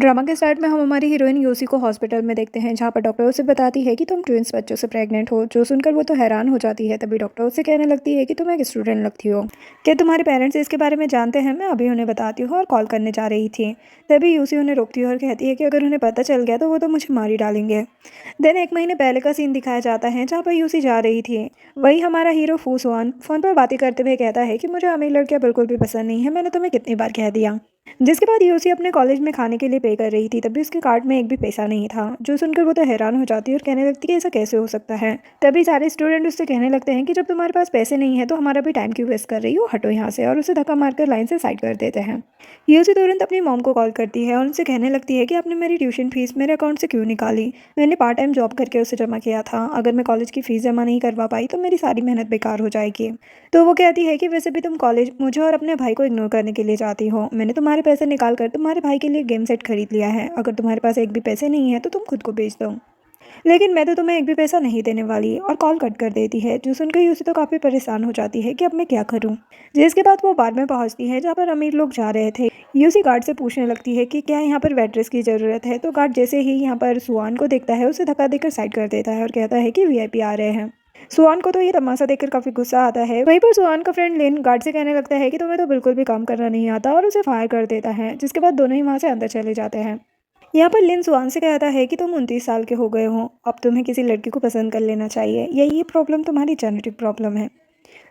Drama के start में हम हमारी हीरोइन यूसी को हॉस्पिटल में देखते हैं, जहाँ पर डॉक्टर उसे बताती है कि तुम ट्विंस बच्चों से प्रेग्नेंट हो। जो सुनकर वो तो हैरान हो जाती है। तभी डॉक्टर उससे कहने लगती है कि तुम एक स्टूडेंट लगती हो। क्या तुम्हारे पेरेंट्स इसके बारे में जानते हैं? मैं अभी उन्हें बताती हूँ और कॉल करने जा रही थी। तभी यूसी उन्हें रोकती है और कहती है कि अगर उन्हें पता चल गया तो वो तो मुझे मार ही डालेंगे। देन एक महीने पहले का सीन दिखाया जाता है, जहाँ पर यूसी जा रही थी। वही हमारा हीरो फूसवान फोन पर बातें करते हुए कहता है कि मुझे अमीर लड़कियां बिल्कुल भी पसंद नहीं है, मैंने तुम्हें कितनी बार कह दिया। जिसके बाद यूसी अपने कॉलेज में खाने के लिए पे कर रही थी, तभी उसके कार्ड में एक भी पैसा नहीं था। जो सुनकर वो तो हैरान हो जाती है और कहने लगती है कि ऐसा कैसे हो सकता है। तभी सारे स्टूडेंट उससे कहने लगते हैं कि जब तुम्हारे पास पैसे नहीं है तो हमारा भी टाइम क्यों वेस्ट कर रही हो, हटो यहाँ से, और उसे धक्का मारकर लाइन से साइड कर देते हैं। यूसी तुरंत अपनी मॉम को कॉल करती है और उनसे कहने लगती है कि आपने मेरी ट्यूशन फीस मेरे अकाउंट से क्यों निकाली। मैंने पार्ट टाइम जॉब करके उसे जमा किया था। अगर मैं कॉलेज की फीस जमा नहीं करवा पाई तो मेरी सारी मेहनत बेकार हो जाएगी। तो वो कहती है कि वैसे भी तुम कॉलेज मुझे और अपने भाई को इग्नोर करने के लिए जाती हो। मैंने तुम्हारे पैसे निकाल कर तुम्हारे भाई के लिए गेम सेट खरीद लिया है। अगर तुम्हारे पास एक भी पैसे नहीं है तो तुम खुद को बेच दो। लेकिन मैं तो तुम्हें एक भी पैसा नहीं देने वाली, और कॉल कट कर देती है। जो सुनकर यूसी तो काफ़ी परेशान हो जाती है कि अब मैं क्या करूं। जिसके बाद वो बार में पहुंचती है जहाँ पर अमीर लोग जा रहे थे। यूसी गार्ड से पूछने लगती है कि क्या यहाँ पर वेट्रेस की ज़रूरत है। तो गार्ड जैसे ही यहाँ पर सुआन को देखता है उसे धक्का देकर साइड कर देता है और कहता है कि वीआईपी आ रहे हैं। सुआन को तो ये तमाशा देखकर काफी गुस्सा आता है। वहीं पर सुआन का फ्रेंड लेन गार्ड से कहने लगता है कि तुम्हें तो बिल्कुल भी काम करना नहीं आता, और उसे फायर कर देता है। जिसके बाद दोनों ही वहां से अंदर चले जाते हैं। यहाँ पर लिन सुआन से कहता है कि तुम 29 साल के हो गए हो, अब तुम्हें किसी लड़की को पसंद कर लेना चाहिए। यही प्रॉब्लम तुम्हारी जेनेटिक प्रॉब्लम है।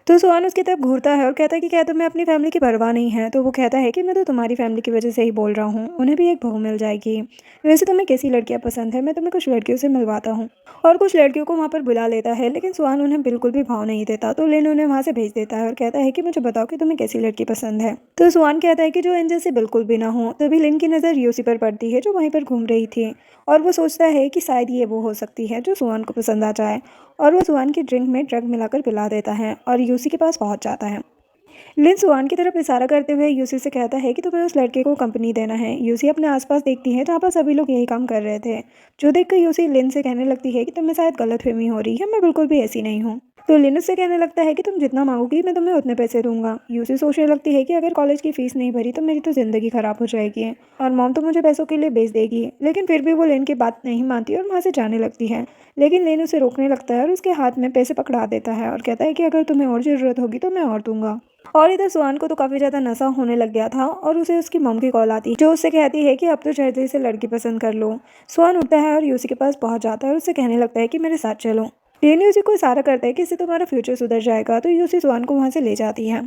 तो सुहान उसकी तरफ घूरता है और कहता है कि क्या तुम्हें अपनी फैमिली की परवाह नहीं है। तो वो कहता है कि मैं तो तुम्हारी फैमिली की वजह से ही बोल रहा हूँ, उन्हें भी एक बहू मिल जाएगी। वैसे तुम्हें कैसी लड़कियाँ पसंद है, मैं तुम्हें कुछ लड़कियों से मिलवाता हूँ। और कुछ लड़कियों को वहाँ पर बुला लेता है, लेकिन सुहान उन्हें बिल्कुल भी भाव नहीं देता। तो लिन उन्हें वहाँ से भेज देता है और कहता है कि मुझे बताओ कि तुम्हें कैसी लड़की पसंद है। तो सुहान कहता है कि जो इन जैसे बिल्कुल भी ना हो। तभी लिन की नज़र यूसी पर पड़ती है जो वहीं पर घूम रही थी, और वो सोचता है कि शायद ये वो हो सकती है जो सुहान को पसंद आ जाए। और वो सुहान की ड्रिंक में ड्रग मिलाकर पिला देता है और यूसी के पास पहुंच जाता है। लिन सुहान की तरफ इशारा करते हुए यूसी से कहता है कि तुम्हें उस लड़के को कंपनी देना है। यूसी अपने आसपास देखती है जहाँ पर सभी लोग यही काम कर रहे थे। जो देखकर यूसी लिन से कहने लगती है कि तुम्हें शायद गलतफहमी हो रही है, मैं बिल्कुल भी ऐसी नहीं हूँ। तो लिन उससे कहने लगता है कि तुम जितना मांगोगी मैं तुम्हें उतने पैसे दूंगा। यूसी सोचने लगती है कि अगर कॉलेज की फीस नहीं भरी तो मेरी तो जिंदगी खराब हो जाएगी और मॉम तो मुझे पैसों के लिए बेच देगी। लेकिन फिर भी वो लिन की बात नहीं मानती और वहाँ से जाने लगती है। लेकिन लिन उसे रोकने लगता है और उसके हाथ में पैसे पकड़ा देता है और कहता है कि अगर तुम्हें और ज़रूरत होगी तो मैं और दूंगा। और इधर सुहान को तो काफ़ी ज़्यादा नशा होने लग गया था और उसे उसकी मॉम की कॉल आती है जो उससे कहती है कि अब तो जल्दी से लड़की पसंद कर लो। सुहान उठता है और यूसी के पास पहुंच जाता है और उससे कहने लगता है कि मेरे साथ चलो। रेनी यूसी को इशारा करता है कि इससे तुम्हारा फ्यूचर सुधर जाएगा। तो यूसी सुहान को वहाँ से ले जाती है।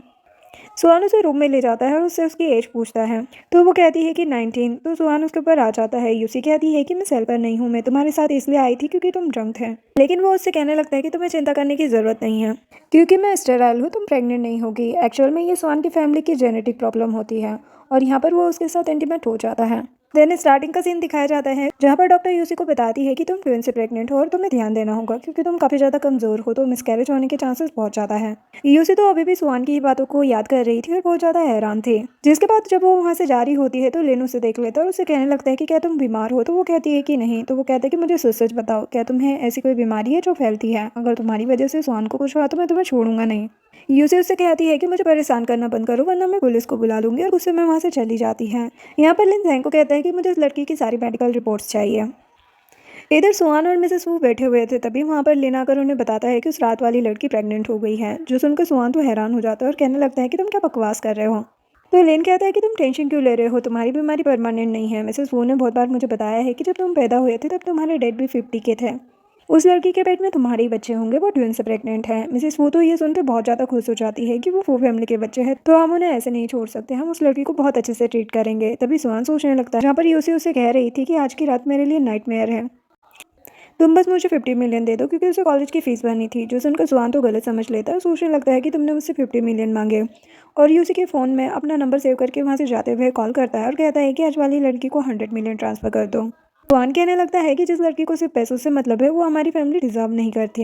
सुहान उसे रूम में ले जाता है और उससे उसकी एज पूछता है। तो वो कहती है कि 19। तो सुहान उसके ऊपर आ जाता है। यूसी कहती है कि मैं सेल पर नहीं हूँ, मैं तुम्हारे साथ इसलिए आई थी क्योंकि तुम ड्रंक थे। लेकिन वो उससे कहने लगता है कि तुम्हें चिंता करने की ज़रूरत नहीं है क्योंकि मैं स्टेराइल हूँ, तुम प्रेग्नेंट नहीं होगी। एक्चुअल में ये सुहान की फैमिली की जेनेटिक प्रॉब्लम होती है, और यहाँ पर वो उसके साथ इंटीमेट हो जाता है। देन स्टार्टिंग का सीन दिखाया जाता है जहाँ पर डॉक्टर यूसी को बताती है कि तुम ट्विन से प्रेग्नेंट हो और तुम्हें ध्यान देना होगा क्योंकि तुम काफ़ी ज़्यादा कमज़ोर हो, तो मिसकैरेज होने के चांसेस बहुत ज़्यादा है। यूसी तो अभी भी सुहान की ही बातों को याद कर रही थी और बहुत ज़्यादा हैरान थी। जिसके बाद जब वो वहाँ से जारी होती है तो लिन उसे देख लेता है और उससे कहने लगता है कि क्या तुम बीमार हो। तो वो कहती है कि नहीं। तो वो कहता है कि मुझे सच सच बताओ, क्या तुम्हें ऐसी कोई बीमारी है जो फैलती है? अगर तुम्हारी वजह से सुहान को कुछ हुआ तो मैं तुम्हें छोड़ूंगा नहीं। यूसी उससे कहती है कि मुझे परेशान करना बंद करो वरना मैं पुलिस को बुला लूंगी, और उससे मैं वहाँ से चली जाती है। यहाँ पर लिन जैंग को कहता है कि मुझे इस लड़की की सारी मेडिकल रिपोर्ट्स चाहिए। इधर सुहान और मिसेस वू बैठे हुए थे, तभी वहाँ पर लिन आकर उन्हें बताता है कि उस रात वाली लड़की प्रेग्नेंट हो गई है। जो सुनकर सुहान तो हैरान हो जाता है और कहने लगता है कि तुम क्या बकवास कर रहे हो। तो लिन कहता है कि तुम टेंशन क्यों ले रहे हो, तुम्हारी बीमारी परमानेंट नहीं है। मिसेस वू ने बहुत बार मुझे बताया है कि जब तुम पैदा हुए थे तब तुम्हारे डेट भी 50 के थे। उस लड़की के पेट में तुम्हारे ही बच्चे होंगे, वो ट्विन से प्रेग्नेंट है। मिसेस वो तो ये सुनकर बहुत ज़्यादा खुश हो जाती है कि वो फू फैमिली के बच्चे हैं, तो हम उन्हें ऐसे नहीं छोड़ सकते, हम उस लड़की को बहुत अच्छे से ट्रीट करेंगे। तभी सुहान सोचने लगता है जहाँ पर यूसी उसे कह रही थी कि आज की रात मेरे लिए नाइटमेयर है, तुम बस मुझे 50 मिलियन दे दो, क्योंकि उसे कॉलेज की फीस भरनी थी। जो सुनकर सुहान तो गलत समझ लेता है, सोचने लगता है कि तुमने मुझसे 50 मिलियन मांगे, और यूसी के फ़ोन में अपना नंबर सेव करके वहाँ से जाते हुए कॉल करता है और कहता है कि आज वाली लड़की को 100 मिलियन ट्रांसफ़र कर दो। सुहान कहने लगता है कि जिस लड़की को सिर्फ पैसों से मतलब है वो हमारी फैमिली डिजर्व नहीं करती।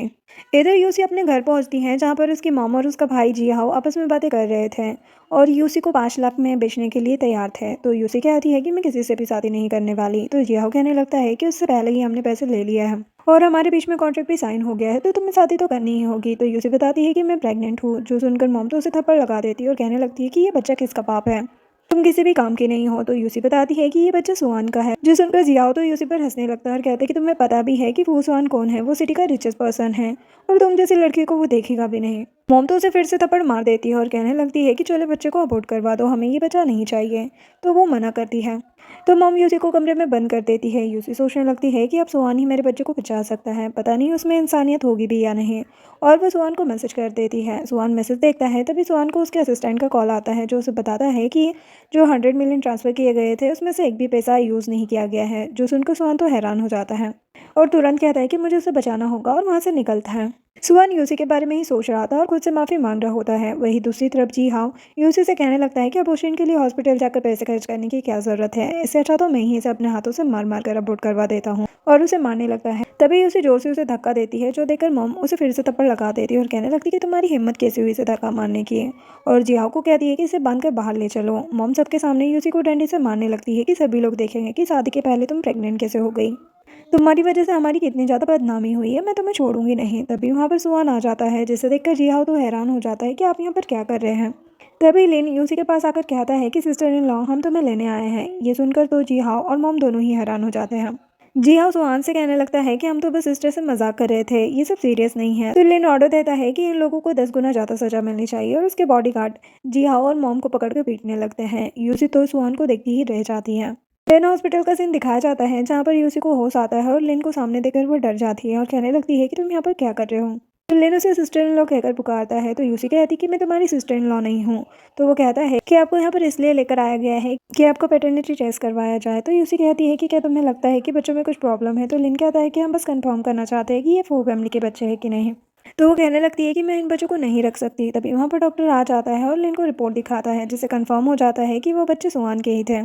इधर यूसी अपने घर पहुंचती है जहां पर उसकी मॉम और उसका भाई जियाओ आपस में बातें कर रहे थे और यूसी को 5 लाख में बेचने के लिए तैयार थे। तो यूसी कहती है कि मैं किसी से भी शादी नहीं करने वाली। तो जियाओ कहने लगता है कि उससे पहले ही हमने पैसे ले लिया है और हमारे बीच में कॉन्ट्रैक्ट भी साइन हो गया है, तो तुम्हें शादी तो करनी ही होगी। तो यूसी बताती है कि मैं प्रेग्नेंट हूँ। जो सुनकर मॉम तो उसे थप्पड़ लगा देती है और कहने लगती है कि ये बच्चा किसका पाप है। तुम किसी भी काम की नहीं हो। तो यूसी बताती है कि ये बच्चा सुहान का है। जो सुनकर जियाओ तो यूसी पर हंसने लगता है और कहते हैं कि तुम्हें पता भी है कि वो सुहान कौन है, वो सिटी का रिचेस्ट पर्सन है और तुम जैसी लड़की को वो देखेगा भी नहीं। मोम तो उसे फिर से थप्पड़ मार देती है और कहने लगती है कि चलो बच्चे को अबॉर्ट करवा दो, हमें ये बच्चा नहीं चाहिए। तो वो मना करती है। तो मॉम यूसी को कमरे में बंद कर देती है। यूसी सोचने लगती है कि अब सुहान ही मेरे बच्चे को बचा सकता है, पता नहीं उसमें इंसानियत होगी भी या नहीं। और वो सुहान को मैसेज कर देती है। सुहान मैसेज देखता है, तभी सुहान को उसके असिस्टेंट का कॉल आता है जो उसे बताता है कि जो 100 मिलियन ट्रांसफ़र किए गए थे उसमें से एक भी पैसा यूज़ नहीं किया गया है। जो सुनकर सुहान तो हैरान हो जाता है और तुरंत कहता है कि मुझे उसे बचाना होगा और वहाँ से निकलता है। सुहान यूसी के बारे में ही सोच रहा था और खुद से माफ़ी मांग रहा होता है। वहीं दूसरी तरफ जी हाँ यूसी से कहने लगता है कि अबॉर्शन के लिए हॉस्पिटल जाकर पैसे खर्च करने की क्या ज़रूरत है, इससे अच्छा तो मैं ही इसे अपने हाथों से मार मार कर अबॉर्ट करवा देता हूँ। और उसे मारने लगता है। तभी यूसी जोर से उसे धक्का देती है, जो देखकर मॉम उसे फिर से थप्पड़ लगा देती है और कहने लगती है कि तुम्हारी हिम्मत कैसे हुई इसे धक्का मारने की। और जियाओ को कहती है कि इसे बांध कर बाहर ले चलो। मॉम सबके सामने यूसी को डंडे से मारने लगती है कि सभी लोग देखेंगे कि शादी के पहले तुम प्रेग्नेंट कैसे हो गई। तुम्हारी वजह से हमारी कितनी ज़्यादा बदनामी हुई है, मैं तुम्हें छोड़ूंगी नहीं। तभी वहाँ पर सुहान आ जाता है, जिसे देखकर जियाओ तो हैरान हो जाता है कि आप यहाँ पर क्या कर रहे हैं। तभी लिन यूसी के पास आकर कहता है कि सिस्टर इन लॉ हम तुम्हें लेने आए हैं। ये सुनकर तो जियाओ और मॉम दोनों ही हैरान हो जाते हैं। जियाओ सुहान से कहने लगता है कि हम तो बस सिस्टर से मजाक कर रहे थे, ये सब सीरियस नहीं है। तो लिन ऑर्डर देता है कि इन लोगों को 10 गुना ज़्यादा सजा मिलनी चाहिए और उसके बॉडीगार्ड जियाओ और मॉम को पकड़कर पीटने लगते हैं। यूसी तो सुहान को देखती ही रह जाती है। लिन हॉस्पिटल का सीन दिखाया जाता है, जहाँ पर यूसी को होश आता है और लिन को सामने देखकर वो डर जाती है और कहने लगती है कि तुम यहाँ पर क्या कर रहे हो। तो लिन उसे सिस्टर इन लॉ कहकर पुकारता है। तो यूसी कहती कि मैं तुम्हारी सिस्टर इन लॉ नहीं हूँ। तो वो कहता है कि आपको यहाँ पर इसलिए लेकर आया गया है कि आपको पैटर्निटी टेस्ट करवाया जाए। तो यूसी कहती है कि क्या तुम्हें लगता है कि बच्चों में कुछ प्रॉब्लम है। तो लिन कहता है कि हम बस कंफर्म करना चाहते हैं कि ये फू फैमिली के बच्चे हैं कि नहीं। तो वो कहने लगती है कि मैं इन बच्चों को नहीं रख सकती। तभी वहाँ पर डॉक्टर आ जाता है और लिन को रिपोर्ट दिखाता है, जिससे कंफर्म हो जाता है कि वो बच्चे सुहान के ही थे।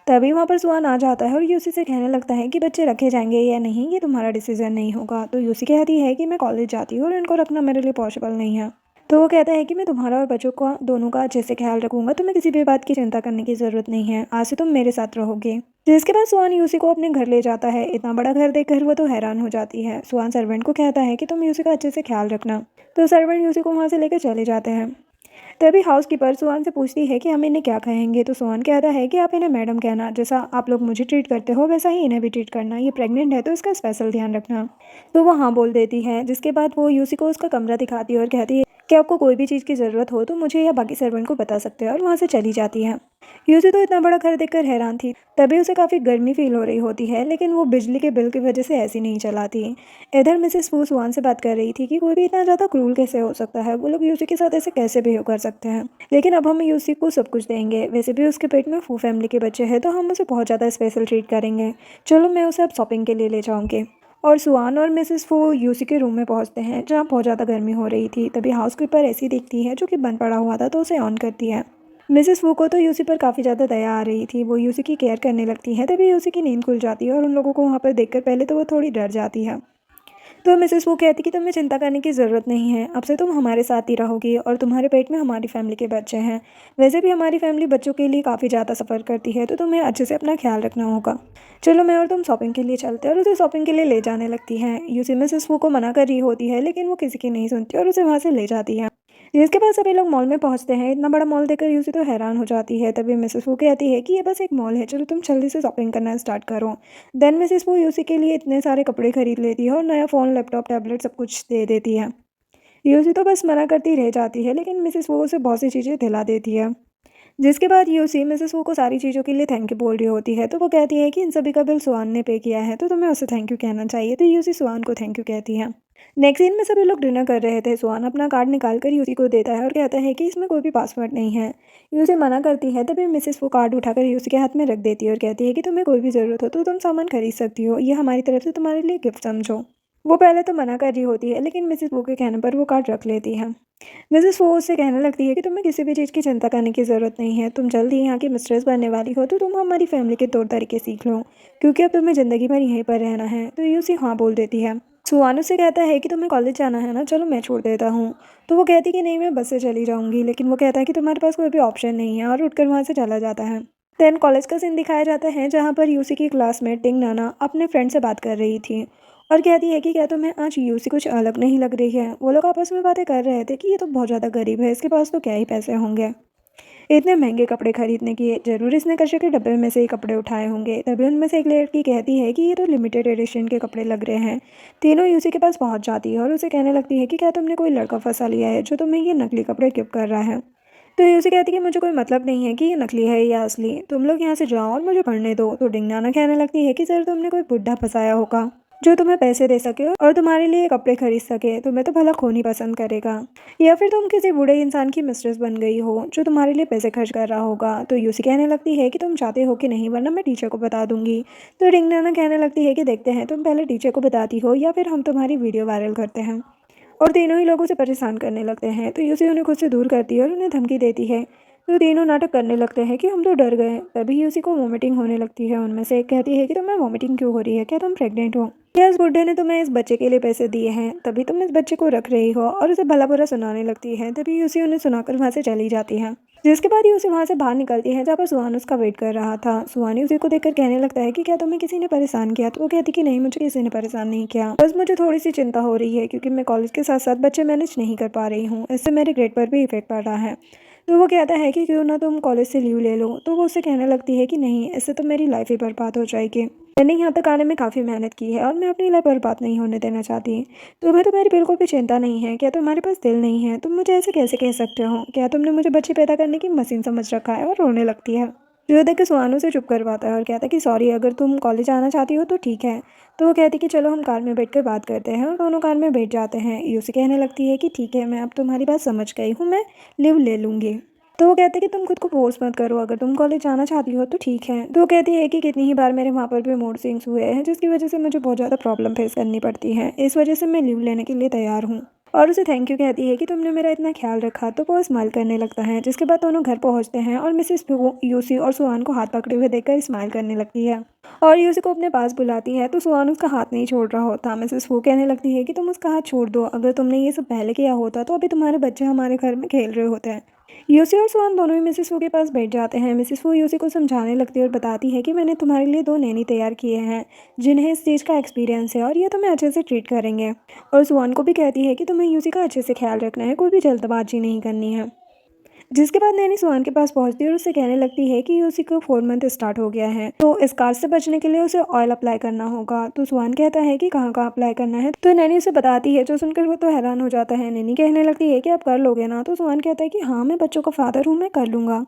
तभी वहाँ पर सुहान आ जाता है और यूसी से कहने लगता है कि बच्चे रखे जाएंगे या नहीं ये तुम्हारा डिसीजन नहीं होगा। तो यूसी कहती है कि मैं कॉलेज जाती हूँ और इनको रखना मेरे लिए पॉसिबल नहीं है। तो वो कहता है कि मैं तुम्हारा और बच्चों का दोनों का अच्छे से ख्याल रखूंगा, तुम्हें किसी भी बात की चिंता करने की ज़रूरत नहीं है, आज से तुम मेरे साथ रहोगे। जिसके बाद सुहान यूसी को अपने घर ले जाता है। इतना बड़ा घर देखकर वो तो हैरान हो जाती है। सुहान सर्वेंट को कहता है कि तुम यूसी का अच्छे से ख्याल रखना। तो सर्वेंट यूसी को वहाँ से लेकर चले जाते हैं। तभी हाउसकीपर सुहान से पूछती है कि हम इन्हें क्या कहेंगे। तो सुहान कहता है कि आप इन्हें मैडम कहना, जैसा आप लोग मुझे ट्रीट करते हो वैसा ही इन्हें भी ट्रीट करना, ये प्रेग्नेंट है तो इसका स्पेशल ध्यान रखना। तो वो हाँ बोल देती है। जिसके बाद वो यूसी को उसका कमरा दिखाती है और कहती है कि आपको कोई भी चीज़ की ज़रूरत हो तो मुझे या बाकी सर्वेंट को बता सकते हैं, और वहाँ से चली जाती है। यूसी तो इतना बड़ा घर देखकर हैरान थी। तभी उसे काफ़ी गर्मी फील हो रही होती है, लेकिन वो बिजली के बिल की वजह से ऐसी नहीं चलाती। इधर मिसेस फू सुहान से बात कर रही थी कि कोई भी इतना ज़्यादा क्रूल कैसे हो सकता है, वो लोग यूसी के साथ ऐसे कैसे बिहेव कर सकते हैं। लेकिन अब हम यूसी को सब कुछ देंगे, वैसे भी उसके पेट में फू फैमिली के बच्चे हैं तो हम उसे बहुत ज़्यादा स्पेशल ट्रीट करेंगे। चलो मैं उसे अब शॉपिंग के लिए ले जाऊँगी। और सुहान और मिसेस फू यूसी के रूम में पहुंचते हैं, जहां बहुत ज़्यादा गर्मी हो रही थी। तभी हाउसकीपर ऐसी दिखती है जो कि बंद पड़ा हुआ था, तो उसे ऑन करती है। मिसेस फू को तो यूसी पर काफ़ी ज़्यादा दया आ रही थी, वो यूसी की केयर करने लगती है। तभी यूसी की नींद खुल जाती है और उन लोगों को वहाँ पर देखकर पहले तो वो थोड़ी डर जाती है। तो मिसेस वो कहती कि तुम्हें चिंता करने की ज़रूरत नहीं है, अब से तुम हमारे साथ ही रहोगी और तुम्हारे पेट में हमारी फैमिली के बच्चे हैं। वैसे भी हमारी फैमिली बच्चों के लिए काफ़ी ज़्यादा सफ़र करती है, तो तुम्हें अच्छे से अपना ख्याल रखना होगा। चलो मैं और तुम शॉपिंग के लिए चलते हैं। और उसे शॉपिंग के लिए ले जाने लगती है। यूसी मिसेस वो को मना कर रही होती है, लेकिन वो किसी की नहीं सुनती और उसे वहाँ से ले जाती है। जिसके बाद सभी लोग मॉल में पहुंचते हैं। इतना बड़ा मॉल देखकर यूसी तो हैरान हो जाती है। तभी मिसेस वो कहती है कि ये बस एक मॉल है, चलो तुम जल्दी से शॉपिंग करना स्टार्ट करो। देन मिसेस वो यूसी के लिए इतने सारे कपड़े खरीद लेती है और नया फ़ोन, लैपटॉप, टैबलेट सब कुछ दे देती है। यूसी तो बस मना करती रह जाती है, लेकिन मिसेस वो उसे बहुत सी चीज़ें दिला देती है। जिसके बाद यूसी मिसेस वो को सारी चीज़ों के लिए थैंक यू बोल रही होती है। तो वो कहती है कि इन सभी का बिल सुहान ने पे किया है, तो तुम्हें उसे थैंक यू कहना चाहिए। तो यूसी सुहान को थैंक यू कहती है। नेक्स्ट सीन में सभी लोग डिनर कर रहे थे। सुहान अपना कार्ड निकाल कर यूसी को देता है और कहता है कि इसमें कोई भी पासवर्ड नहीं है। यूसी मना करती है। तभी मिसेस वो कार्ड उठाकर यूसी के हाथ में रख देती है और कहती है कि तुम्हें कोई भी ज़रूरत हो तो तुम सामान खरीद सकती हो, ये हमारी तरफ से तुम्हारे लिए गिफ्ट समझो। वो पहले तो मना कर रही होती है, लेकिन मिसेस वो के कहने पर वो कार्ड रख लेती है। मिसेस वो उससे कहने लगती है कि तुम्हें किसी भी चीज़ की चिंता करने की ज़रूरत नहीं है, तुम जल्द ही यहाँ की मिस्ट्रेस बनने वाली हो, तो तुम हमारी फैमिली के तौर तरीके सीख लो, क्योंकि अब तुम्हें ज़िंदगी भर यहीं पर रहना है। तो यूसी हाँ बोल देती है। सुहान से कहता है कि तुम्हें कॉलेज जाना है ना, चलो मैं छोड़ देता हूँ। तो वो कहती कि नहीं मैं बस से चली जाऊँगी, लेकिन वो कहता है कि तुम्हारे पास कोई भी ऑप्शन नहीं है और उठकर वहाँ से चला जाता है। देन कॉलेज का सीन दिखाया जाता है, जहाँ पर यूसी की क्लासमेट टिंग नाना अपने फ्रेंड से बात कर रही थी और कहती है कि क्या तुम्हें आज यूसी कुछ अलग नहीं लग रही है। वो लोग आपस में बातें कर रहे थे कि ये तो बहुत ज़्यादा गरीब है, इसके पास तो क्या ही पैसे होंगे। इतने महंगे कपड़े खरीदने की ज़रूर इसने कचरे के डब्बे में से ही कपड़े उठाए होंगे। तभी उनमें से एक लड़की कहती है कि ये तो लिमिटेड एडिशन के कपड़े लग रहे हैं। तीनों यूसी के पास पहुंच जाती है और उसे कहने लगती है कि क्या तुमने कोई लड़का फंसा लिया है जो तुम्हें ये नकली कपड़े गिफ्ट कर रहा है। तो यूसी कहती है कि मुझे कोई मतलब नहीं है कि ये नकली है या असली, तुम लोग यहाँ से जाओ और मुझे पढ़ने दो। तो डिंगनाना कहने लगती है कि सर तुमने कोई बुढ़ा फंसाया होगा जो तुम्हें पैसे दे सके और तुम्हारे लिए कपड़े खरीद सके। तुम्हें तो भला खून ही पसंद करेगा, या फिर तुम किसी बूढ़े इंसान की मिस्ट्रेस बन गई हो जो तुम्हारे लिए पैसे खर्च कर रहा होगा। तो यूसी कहने लगती है कि तुम चाहते हो कि नहीं, वरना मैं टीचर को बता दूंगी। तो डिंगनाना कहने लगती है कि देखते हैं तुम पहले टीचर को बताती हो या फिर हम तुम्हारी वीडियो वायरल करते हैं। और तीनों ही लोगों से परेशान करने लगते हैं। तो यूसी उन्हें खुद से दूर करती है और उन्हें धमकी देती है। तो तीनों नाटक करने लगते हैं कि हम तो डर गए। तभी यूसी को वॉमिटिंग होने लगती है। उनमें से एक कहती है कि तुम्हें वॉमिटिंग क्यों हो रही है, क्या तुम प्रेग्नेंट हो? क्या इस बुड्ढे ने तुम्हें इस बच्चे के लिए पैसे दिए हैं तभी तुम इस बच्चे को रख रही हो? और उसे भला बुरा सुनाने लगती है। तभी यूसी उन्हें सुनाकर वहाँ से चली जाती है। जिसके बाद यूसी वहाँ से बाहर निकलती है जहाँ पर सुहान उसका वेट कर रहा था। सुहान यूसी को देखकर कहने लगता है कि क्या तुम्हें किसी ने परेशान किया? तो वो कहती कि नहीं, मुझे किसी ने परेशान नहीं किया, बस मुझे थोड़ी सी चिंता हो रही है क्योंकि मैं कॉलेज के साथ साथ बच्चे मैनेज नहीं कर पा रही हूँ। इससे मेरे ग्रेड पर भी इफेक्ट पड़ रहा है। तो वो कहता है कि क्यों ना तुम कॉलेज से लीव ले लो। तो वो उससे कहने लगती है कि नहीं, इससे तो मेरी लाइफ ही बर्बाद हो जाएगी। मैंने यहाँ तक आने में काफ़ी मेहनत की है और मैं अपनी लाइफ बर्बाद नहीं होने देना चाहती। तुम्हें तो मेरी बिल्कुल भी चिंता नहीं है। क्या तुम्हारे पास दिल नहीं है? तुम मुझे ऐसे कैसे कह सकते हो? क्या तुमने मुझे बच्चे पैदा करने की मशीन समझ रखा है? और रोने लगती है। जो देख के सुहानू से चुप करवाता है और कहता है कि सॉरी, अगर तुम कॉलेज आना चाहती हो तो ठीक है। तो वो कहती कि चलो हम कार में बैठ कर बात करते हैं, और दोनों कार में बैठ जाते हैं। यूसी कहने लगती है कि ठीक है, मैं अब तुम्हारी बात समझ गई हूँ, मैं लीव ले लूँगी। तो वो कहते हैं कि तुम खुद को फोर्स मत करो, अगर तुम कॉलेज जाना चाहती हो तो ठीक है। तो वो कहती है कि कितनी ही बार मेरे वहाँ पर भी मूड स्विंग्स हुए हैं जिसकी वजह से मुझे बहुत ज़्यादा प्रॉब्लम फेस करनी पड़ती है, इस वजह से मैं लीव लेने के लिए तैयार हूँ। और उसे थैंक यू कहती है कि तुमने मेरा इतना ख्याल रखा। तो वो स्माइल करने लगता है। जिसके बाद दोनों घर पहुँचते हैं और मिसेस यूसी और सुहान को हाथ पकड़े हुए देखकर स्माइल करने लगती है और यूसी को अपने पास बुलाती है। तो सुहान उसका हाथ नहीं छोड़ रहा होता। मिसेस वो कहने लगती है कि तुम उसका हाथ छोड़ दो, अगर तुमने ये सब पहले किया होता तो अभी तुम्हारे बच्चे हमारे घर में खेल रहे होते हैं। यूसी और सुहान दोनों ही मिसेस वू के पास बैठ जाते हैं। मिसेस वू यूसी को समझाने लगती है और बताती है कि मैंने तुम्हारे लिए 2 नैनी तैयार किए हैं जिन्हें इस चीज़ का एक्सपीरियंस है और ये तुम्हें अच्छे से ट्रीट करेंगे। और सुहान को भी कहती है कि तुम्हें यूसी का अच्छे से ख्याल रखना है, कोई भी जल्दबाजी नहीं करनी है। जिसके बाद नैनी सुहान के पास पहुंचती है और उससे कहने लगती है कि उसी को 4 मंथ स्टार्ट हो गया है, तो इस कार से बचने के लिए उसे ऑयल अप्लाई करना होगा। तो सुहान कहता है कि कहाँ कहाँ अप्लाई करना है। तो नैनी उसे बताती है, जो सुनकर वो तो हैरान हो जाता है। नैनी कहने लगती है कि आप कर लोगे ना? तो सुहान कहता है कि हाँ, मैं बच्चों का फादर हूँ, मैं कर लूँगा।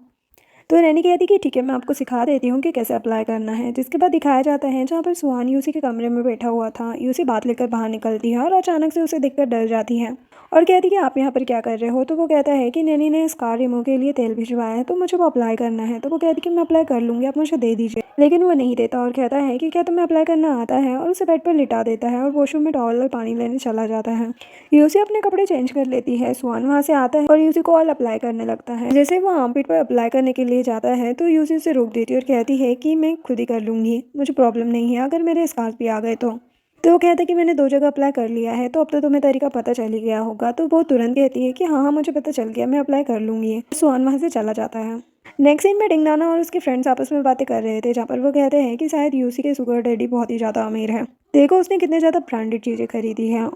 तो नैनी कहती कि ठीक है, मैं आपको सिखा देती हूँ कि कैसे अप्लाई करना है। जिसके बाद दिखाया जाता है जहाँ पर सुहान यूसी के कमरे में बैठा हुआ था। यूसी बात लेकर बाहर निकलती है और अचानक से उसे देखकर डर जाती है और कहती कि आप यहाँ पर क्या कर रहे हो? तो वो कहता है कि नैनी ने स्कार रिमूव के लिए तेल भिजवाया है, तो मुझे वो अप्लाई करना है। तो वो कहती कि मैं अप्लाई कर लूँगी, आप मुझे दे दीजिए। लेकिन वो नहीं देता और कहता है कि क्या तुम्हें अप्लाई करना आता है, और उसे बेड पर लिटा देता है और वॉशरूम में टॉवल और पानी लेने चला जाता है। यूसी अपने कपड़े चेंज कर लेती है। सुहान वहाँ से आता है और यूसी को ऑयल अप्लाई करने लगता है। जैसे वो आर्मपिट पर अप्लाई करने के लिए जाता है तो यूसी उसे रोक देती है और कहती है कि मैं खुद ही कर लूँगी, मुझे प्रॉब्लम नहीं है, अगर मेरे स्कार्स भी आ गए तो। तो वो कहता है कि मैंने 2 जगह अप्लाई कर लिया है, तो अब तो तुम्हें तरीका पता चल ही गया होगा। तो वो तुरंत कहती है कि हाँ हाँ, मुझे पता चल गया, मैं अप्लाई कर लूँगी। सुहान वहाँ से चला जाता है। नेक्स्ट सीन में डिंगनाना और उसके फ्रेंड्स आपस में बातें कर रहे थे, जहाँ पर वो कहते हैं कि शायद यूसी के सुगर डैडी बहुत ही ज़्यादा अमीर है, देखो उसने कितने ज़्यादा ब्रांडेड चीज़ें खरीदी हैं।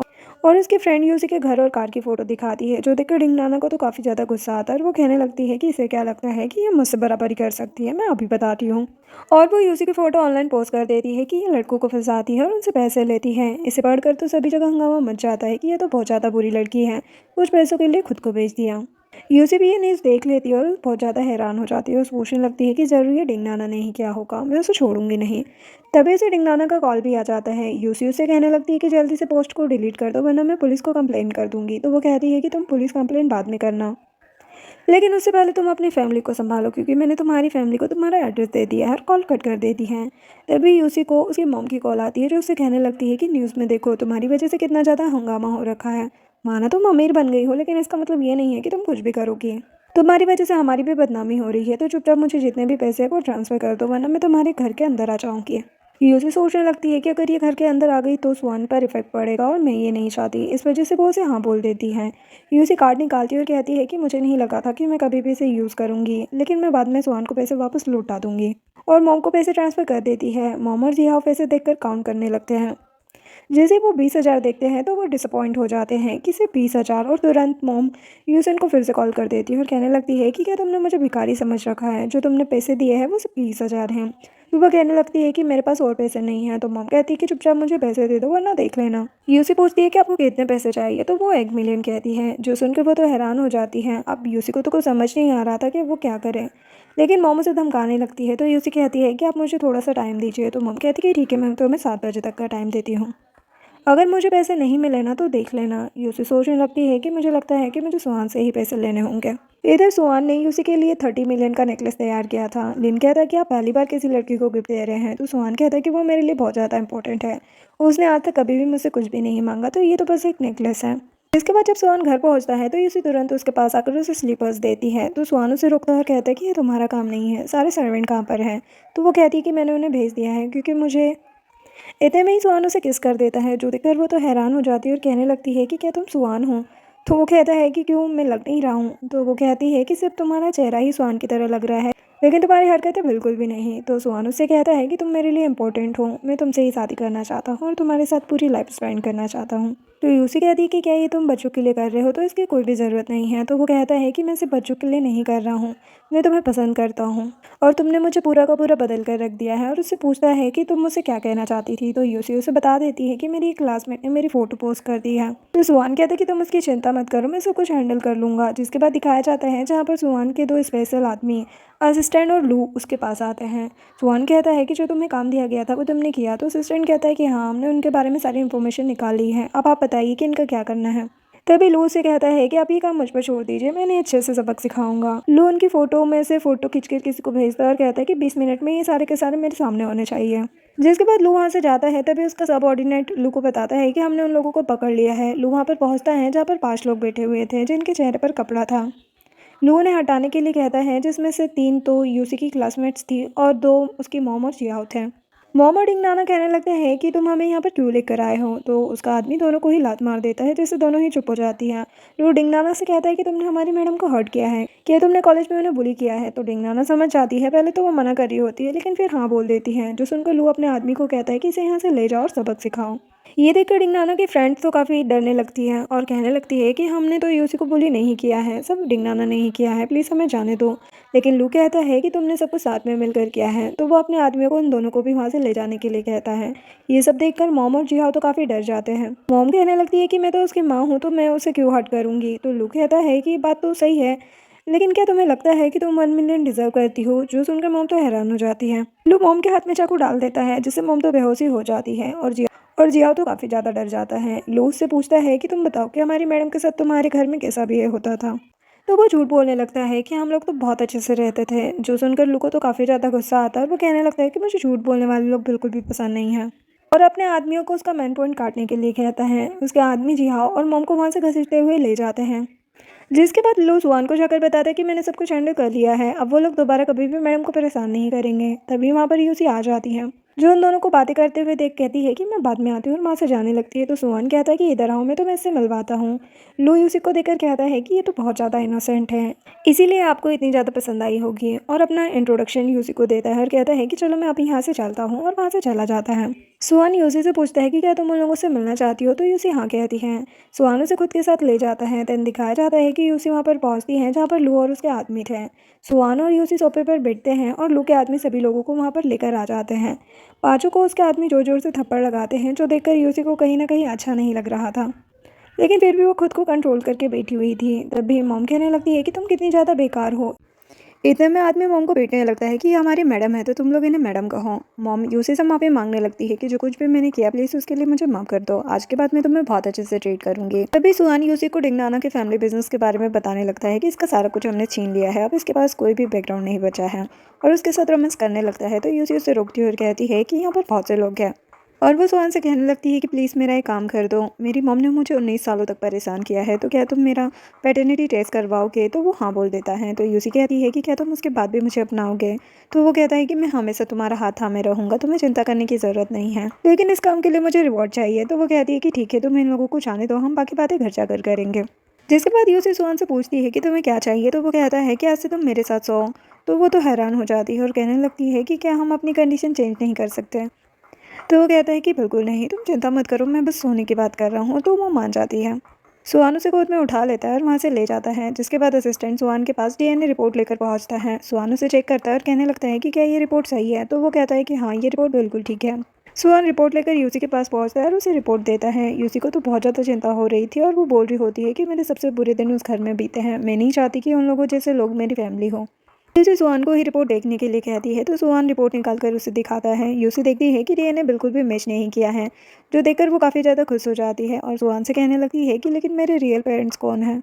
और उसके फ्रेंड यूसी के घर और कार की फ़ोटो दिखाती है, जो देखकर डिंगनाना को तो काफ़ी ज़्यादा गुस्सा आता है और वो कहने लगती है कि इसे क्या लगता है कि ये मुझसे बराबरी कर सकती है, मैं अभी बताती हूँ। और वो यूसी की फ़ोटो ऑनलाइन पोस्ट कर देती है कि ये लड़कों को फंसाती है और उनसे पैसे लेती है। इसे पढ़कर तो सभी जगह हंगामा मच जाता है कि ये तो बहुत ज़्यादा बुरी लड़की है, कुछ पैसों के लिए खुद को बेच दिया। यूसी भी ये न्यूज़ देख लेती है और बहुत ज़्यादा हैरान हो जाती है और सोचने लगती है कि ज़रूर ये डिंगनाना ने ही किया होगा, मैं उसे छोड़ूंगी नहीं। तभी उसे डिंगनाना का कॉल भी आ जाता है। यूसी उसे कहने लगती है कि जल्दी से पोस्ट को डिलीट कर दो, वरना मैं पुलिस को कंप्लेंट कर दूंगी। तो वो कहती है कि तुम पुलिस कंप्लेंट बाद में करना, लेकिन उससे पहले तुम अपनी फैमिली को संभालो, क्योंकि मैंने तुम्हारी फैमिली को तुम्हारा एड्रेस दे दिया है। और कॉल कट कर देती है। तभी यूसी को उसकी मॉम की कॉल आती है, जो उससे कहने लगती है कि न्यूज़ में देखो, तुम्हारी वजह से कितना ज़्यादा हंगामा हो रखा है। माना तुम अमीर बन गई हो, लेकिन इसका मतलब ये नहीं है कि तुम कुछ भी करोगी। तुम्हारी वजह से हमारी भी बदनामी हो रही है, तो चुपचाप मुझे जितने भी पैसे हैं वो ट्रांसफ़र कर दो, वरना मैं तुम्हारे घर के अंदर आ जाऊँगी। यूसी सोचने लगती है कि अगर ये घर के अंदर आ गई तो सुहान पर इफेक्ट पड़ेगा और मैं ये नहीं चाहती। इस वजह से वो उसे हाँ बोल देती है। यूसी कार्ड निकालती है और कहती है कि मुझे नहीं लगा था कि मैं कभी भी इसे यूज़ करूँगी, लेकिन मैं बाद में सुहान को पैसे वापस लौटा दूँगी। और मॉम को पैसे ट्रांसफ़र कर देती है। मॉम और जिया पैसे देखकर काउंट करने लगते हैं। जैसे वो 20,000 देखते हैं तो वो डिसअपॉइंट हो जाते हैं कि सिर्फ 20,000, और तुरंत मॉम यूसन को फिर से कॉल कर देती है और कहने लगती है कि क्या तुमने मुझे भिखारी समझ रखा है, जो तुमने पैसे दिए हैं वो सिर्फ 20,000 हैं। तो वो कहने लगती है कि मेरे पास और पैसे नहीं हैं। तो मॉम कहती है कि चुपचाप मुझे पैसे दे दो वरना देख लेना। यूसी पूछती है कि आपको कितने पैसे चाहिए, तो वो 1 मिलियन कहती है। जो सुनकर वो तो हैरान हो जाती है। अब यूसी को तो कुछ समझ नहीं आ रहा था कि वो क्या करे, लेकिन मॉम उसे धमकाने लगती है। तो यूसी कहती है कि आप मुझे थोड़ा सा टाइम दीजिए। तो मॉम कहती है कि ठीक है, मैं तुम्हें 7 बजे तक का टाइम देती हूँ, अगर मुझे पैसे नहीं मिले ना तो देख लेना। यूसी सोचने लगती है कि मुझे लगता है कि मुझे सुहान से ही पैसे लेने होंगे। इधर सुहान ने यूसी के लिए 30 मिलियन का नेकलेस तैयार किया था। लिन कहता है कि आप पहली बार किसी लड़की को गिफ्ट दे रहे हैं। तो सुहान कहता है कि वो मेरे लिए बहुत ज़्यादा इंपॉर्टेंट है, उसने आज तक कभी भी मुझसे कुछ भी नहीं मांगा, तो ये तो बस एक नेकलेस है। इसके बाद जब सुहान घर पहुंचता है तो यूसी तुरंत उसके पास आकर उसे स्लीपर्स देती है। तो सुहान उसे रोकता है और कहता है कि ये तुम्हारा काम नहीं है, सारे सर्वेंट कहाँ पर हैं। तो वो कहती है कि मैंने उन्हें भेज दिया है क्योंकि मुझे। इतने में ही सुहान उसे किस कर देता है, जो देखकर वो तो हैरान हो जाती है और कहने लगती है कि क्या तुम सुहान हो। तो वो कहता है कि क्यों, मैं लग नहीं रहा हूँ। तो वो कहती है कि सिर्फ तुम्हारा चेहरा ही सुहान की तरह लग रहा है, लेकिन तुम्हारी हरकतें बिल्कुल भी नहीं। तो सुहान उससे कहता है कि तुम मेरे लिए इंपॉर्टेंट हो, मैं तुमसे ही शादी करना चाहता हूँ और तुम्हारे साथ पूरी लाइफ स्पेंड करना चाहता हूँ। तो यूसी कहती है कि क्या ये तुम बच्चों के लिए कर रहे हो, तो इसकी कोई भी ज़रूरत नहीं है। तो वो कहता है कि मैं सिर्फ बच्चों के लिए नहीं कर रहा हूँ, मैं तुम्हें पसंद करता हूँ और तुमने मुझे पूरा का पूरा बदल कर रख दिया है। और उससे पूछता है कि तुम मुझसे क्या कहना चाहती थी। तो यूसी उसे बता देती है कि मेरी एक क्लासमेट ने मेरी फ़ोटो पोस्ट कर दी है। तो सुहान कहता है कि तुम उसकी चिंता मत करो, मैं सब कुछ हैंडल कर लूँगा। जिसके बाद दिखाया जाता है जहाँ पर सुहान के 2 स्पेशल आदमी, असिस्टेंट और लू, उसके पास आते हैं। सुहान कहता है कि जो तुम्हें काम दिया गया था वो तुमने किया। तो असिस्टेंट कहता है कि हाँ, हमने उनके बारे में सारी इन्फॉर्मेशन निकाल ली है, अब आप बताइए कि इनका क्या करना है। तभी लू से कहता है कि आप ये काम मुझ पर छोड़ दीजिए, मैं इन्हें अच्छे से सबक सिखाऊंगा। लू उनकी फ़ोटो में से फ़ोटो खींचकर किसी को भेजता है और कहता है कि 20 मिनट में ये सारे के सारे मेरे सामने होने चाहिए। जिसके बाद लू वहाँ से जाता है। तभी उसका सबऑर्डिनेट लू को बताता है कि हमने उन लोगों को पकड़ लिया है। लू वहाँ पर पहुँचता है जहाँ पर 5 लोग बैठे हुए थे जिनके चेहरे पर कपड़ा था। लू उन्हें हटाने के लिए कहता है, जिसमें से 3 तो यूसी की क्लासमेट्स थी और 2 उसकी मॉम और जियाओ थे। मॉम और डिंगनाना कहने लगते हैं कि तुम हमें यहाँ पर क्यों लेकर आए हो। तो उसका आदमी दोनों को ही लात मार देता है, जिससे दोनों ही चुप हो जाती हैं। लू डिंगनाना से कहता है कि तुमने हमारी मैडम को हर्ट किया है, क्या तुमने कॉलेज में उन्हें बुली किया है। तो डिंगनाना समझ जाती है, पहले तो वो मना कर रही होती है लेकिन फिर हाँ बोल देती है, जो सुनकर लू अपने आदमी को कहता है कि इसे यहाँ से ले जाओ और सबक सिखाओ। ये देखकर डिंगनाना की फ्रेंड्स तो काफ़ी डरने लगती हैं और कहने लगती है कि हमने तो यूसी को बुली नहीं किया है, सब डिंगनाना ने ही किया है, प्लीज़ हमें जाने दो। लेकिन लू कहता है कि तुमने सब कुछ साथ में मिलकर किया है। तो वो अपने आदमियों को उन दोनों को भी वहाँ से ले जाने के लिए कहता है। ये सब देखकर मॉम और जिहाओ तो काफ़ी डर जाते हैं। मॉम कहने लगती है कि मैं तो उसकी माँ हूँ, तो मैं उसे क्यों हर्ट करूँगी। तो लू कहता है कि बात तो सही है, लेकिन क्या तुम्हें लगता है कि तुम 1 मिलियन डिजर्व करती हो। जो सुनकर मॉम तो हैरान हो जाती है। लू मॉम के हाथ में चाकू डाल देता है, जिससे मॉम तो बेहोशी हो जाती है और जियाओ तो काफ़ी ज़्यादा डर जाता है। लू उससे पूछता है कि तुम बताओ कि हमारी मैडम के साथ तुम्हारे घर में कैसा बिहेव होता था। तो वो झूठ बोलने लगता है कि हम लोग तो बहुत अच्छे से रहते थे। जो सुनकर लू को तो काफ़ी ज़्यादा गुस्सा आता है और वो कहने लगता है कि मुझे झूठ बोलने वाले लोग बिल्कुल भी पसंद नहीं है, और अपने आदमियों को उसका मैन पॉइंट काटने के लिए कहता है। उसके आदमी जिहाओ और मॉम को वहाँ से घसीटते हुए ले जाते हैं। जिसके बाद लू सुहान को जाकर बताता है कि मैंने सब कुछ हैंडल कर लिया है, अब वो लोग दोबारा कभी भी मैडम को परेशान नहीं करेंगे। तभी वहाँ पर यूसी आ जाती है, जो उन दोनों को बातें करते हुए देख कहती है कि मैं बाद में आती हूँ, और वहाँ से जाने लगती है। तो सुहान कहता है कि इधर आओ, मैं तुम्हें इससे मिलवाता हूँ। लू यूसी को देखकर कहता है कि ये तो बहुत ज़्यादा इनोसेंट है, इसीलिए आपको इतनी ज़्यादा पसंद आई होगी, और अपना इंट्रोडक्शन यूसी को देता है और कहता है कि चलो मैं अब यहाँ से चलता हूँ, और वहाँ से चला जाता है। सुहान यूसी से पूछता है कि क्या तुम उन लोगों से मिलना चाहती हो। तो यूसी हाँ कहती है। सुहान उसे खुद के साथ ले जाता है। देन दिखाया जाता है कि यूसी वहाँ पर पहुँचती है जहाँ पर लू और उसके आदमी थे। सुहान और यूसी सोफे पर बैठते हैं और लू के आदमी सभी लोगों को वहाँ पर लेकर आ जाते हैं। पाँचों को उसके आदमी जोर जोर से थप्पड़ लगाते हैं, जो देखकर यूसी को कहीं ना कहीं अच्छा नहीं लग रहा था, लेकिन फिर भी वो खुद को कंट्रोल करके बैठी हुई थी। तब भी मॉम कहने लगती है कि तुम कितनी ज़्यादा बेकार हो। इतने में आदमी मॉम को पीटने लगता है कि ये हमारी मैडम है, तो तुम लोग इन्हें मैडम कहो। मॉम यूसी से माफ़ी मांगने लगती है कि जो कुछ भी मैंने किया प्लीज़ उसके लिए मुझे माफ़ कर दो, आज के बाद मैं तुम्हें बहुत अच्छे से ट्रीट करूंगी। तभी सुहान यूसी को डिंगनाना के फैमिली बिजनेस के बारे में बताने लगता है कि इसका सारा कुछ हमने छीन लिया है, अब इसके पास कोई भी बैकग्राउंड नहीं बचा है, और उसके साथ रोमांस करने लगता है। तो यूसी उसे रोकती है और कहती है कि यहाँ पर बहुत से लोग हैं, और वो सुहान से कहने लगती है कि प्लीज़ मेरा एक काम कर दो, मेरी मॉम ने मुझे 19 सालों तक परेशान किया है, तो क्या तुम मेरा पैटर्निटी टेस्ट करवाओगे। तो वो हाँ बोल देता है। तो यूसी कहती है कि क्या तुम उसके बाद भी मुझे अपनाओगे। तो वो कहता है कि मैं हमेशा तुम्हारा हाथ थामे रहूँगा, तुम्हें चिंता करने की ज़रूरत नहीं है, लेकिन इस काम के लिए मुझे रिवॉर्ड चाहिए। तो वो कहती है कि ठीक है, तुम इन लोगों को जाने दो, हम बाकी बातें घर जाकर करेंगे। जिसके बाद यूसी सुहान से पूछती है कि तुम्हें क्या चाहिए। तो वो कहता है कि आज से तुम मेरे साथ सो। तो वो तो हैरान हो जाती है और कहने लगती है कि क्या हम अपनी कंडीशन चेंज नहीं कर सकते। तो वो कहता है कि बिल्कुल नहीं, तुम चिंता मत करो, मैं बस सोने की बात कर रहा हूँ। तो वो मान जाती है। सुहान उसे गोद में उठा लेता है और वहाँ से ले जाता है, जिसके बाद असिस्टेंट सुहान के पास डीएनए रिपोर्ट लेकर पहुँचता है। सुहान उसे चेक करता है और कहने लगता है कि क्या ये रिपोर्ट सही है। तो वो कहता है कि हाँ, ये रिपोर्ट बिल्कुल ठीक है। सुहान रिपोर्ट लेकर यूसी के पास पहुँचता है और उसे रिपोर्ट देता है। यूसी को तो बहुत ज़्यादा चिंता हो रही थी और वो बोल रही होती है कि मेरे सबसे बुरे दिन उस घर में बीते हैं। मैं नहीं चाहती कि उन लोगों जैसे लोग मेरी फैमिली हो। यूसी सुहान को ही रिपोर्ट देखने के लिए कहती है, तो सुहान रिपोर्ट निकालकर उसे दिखाता है। यूसी देखती है कि डीएनए बिल्कुल भी मैच नहीं किया है, जो देखकर वो काफ़ी ज़्यादा खुश हो जाती है और सुहान से कहने लगती है कि लेकिन मेरे रियल पेरेंट्स कौन हैं।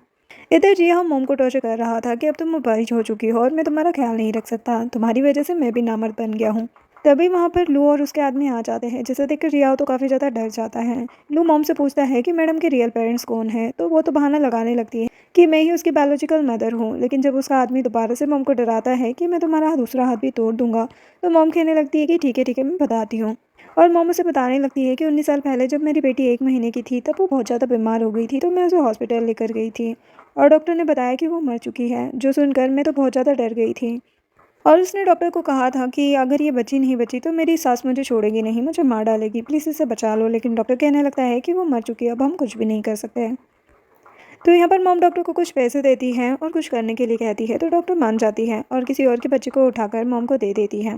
इधर जी हाँ, मोम को टॉर्चर कर रहा था कि अब तुम अपाहिज हो चुकी हो और मैं तुम्हारा ख्याल नहीं रख सकता, तुम्हारी वजह से मैं भी नामर्द बन गया हूँ। तभी वहाँ पर लू और उसके आदमी आ जाते हैं, जिसे देखकर रियाओ तो काफ़ी ज़्यादा डर जाता है। लू मोम से पूछता है कि मैडम के रियल पेरेंट्स कौन हैं, तो वो तो बहाना लगाने लगती है कि मैं ही उसकी बायोलॉजिकल मदर हूँ। लेकिन जब उसका आदमी दोबारा से मोम को डराता है कि मैं तुम्हारा दूसरा हाथ भी तोड़ दूंगा, तो मोम कहने लगती है कि ठीक है, मैं बताती हूँ। और मोम उसे बताने लगती है कि 19 साल पहले जब मेरी बेटी 1 महीने की थी, तब वो बहुत ज़्यादा बीमार हो गई थी, तो मैं उसे हॉस्पिटल लेकर गई थी और डॉक्टर ने बताया कि वो मर चुकी है। जो सुनकर मैं तो बहुत ज़्यादा डर गई थी और उसने डॉक्टर को कहा था कि अगर ये बची नहीं बची तो मेरी सास मुझे छोड़ेगी नहीं, मुझे मार डालेगी, प्लीज़ इसे बचा लो। लेकिन डॉक्टर कहने लगता है कि वो मर चुकी है, अब हम कुछ भी नहीं कर सकते। तो यहाँ पर मॉम डॉक्टर को कुछ पैसे देती है और कुछ करने के लिए कहती है, तो डॉक्टर मान जाती है और किसी और के बच्चे को उठाकर मॉम को दे देती है।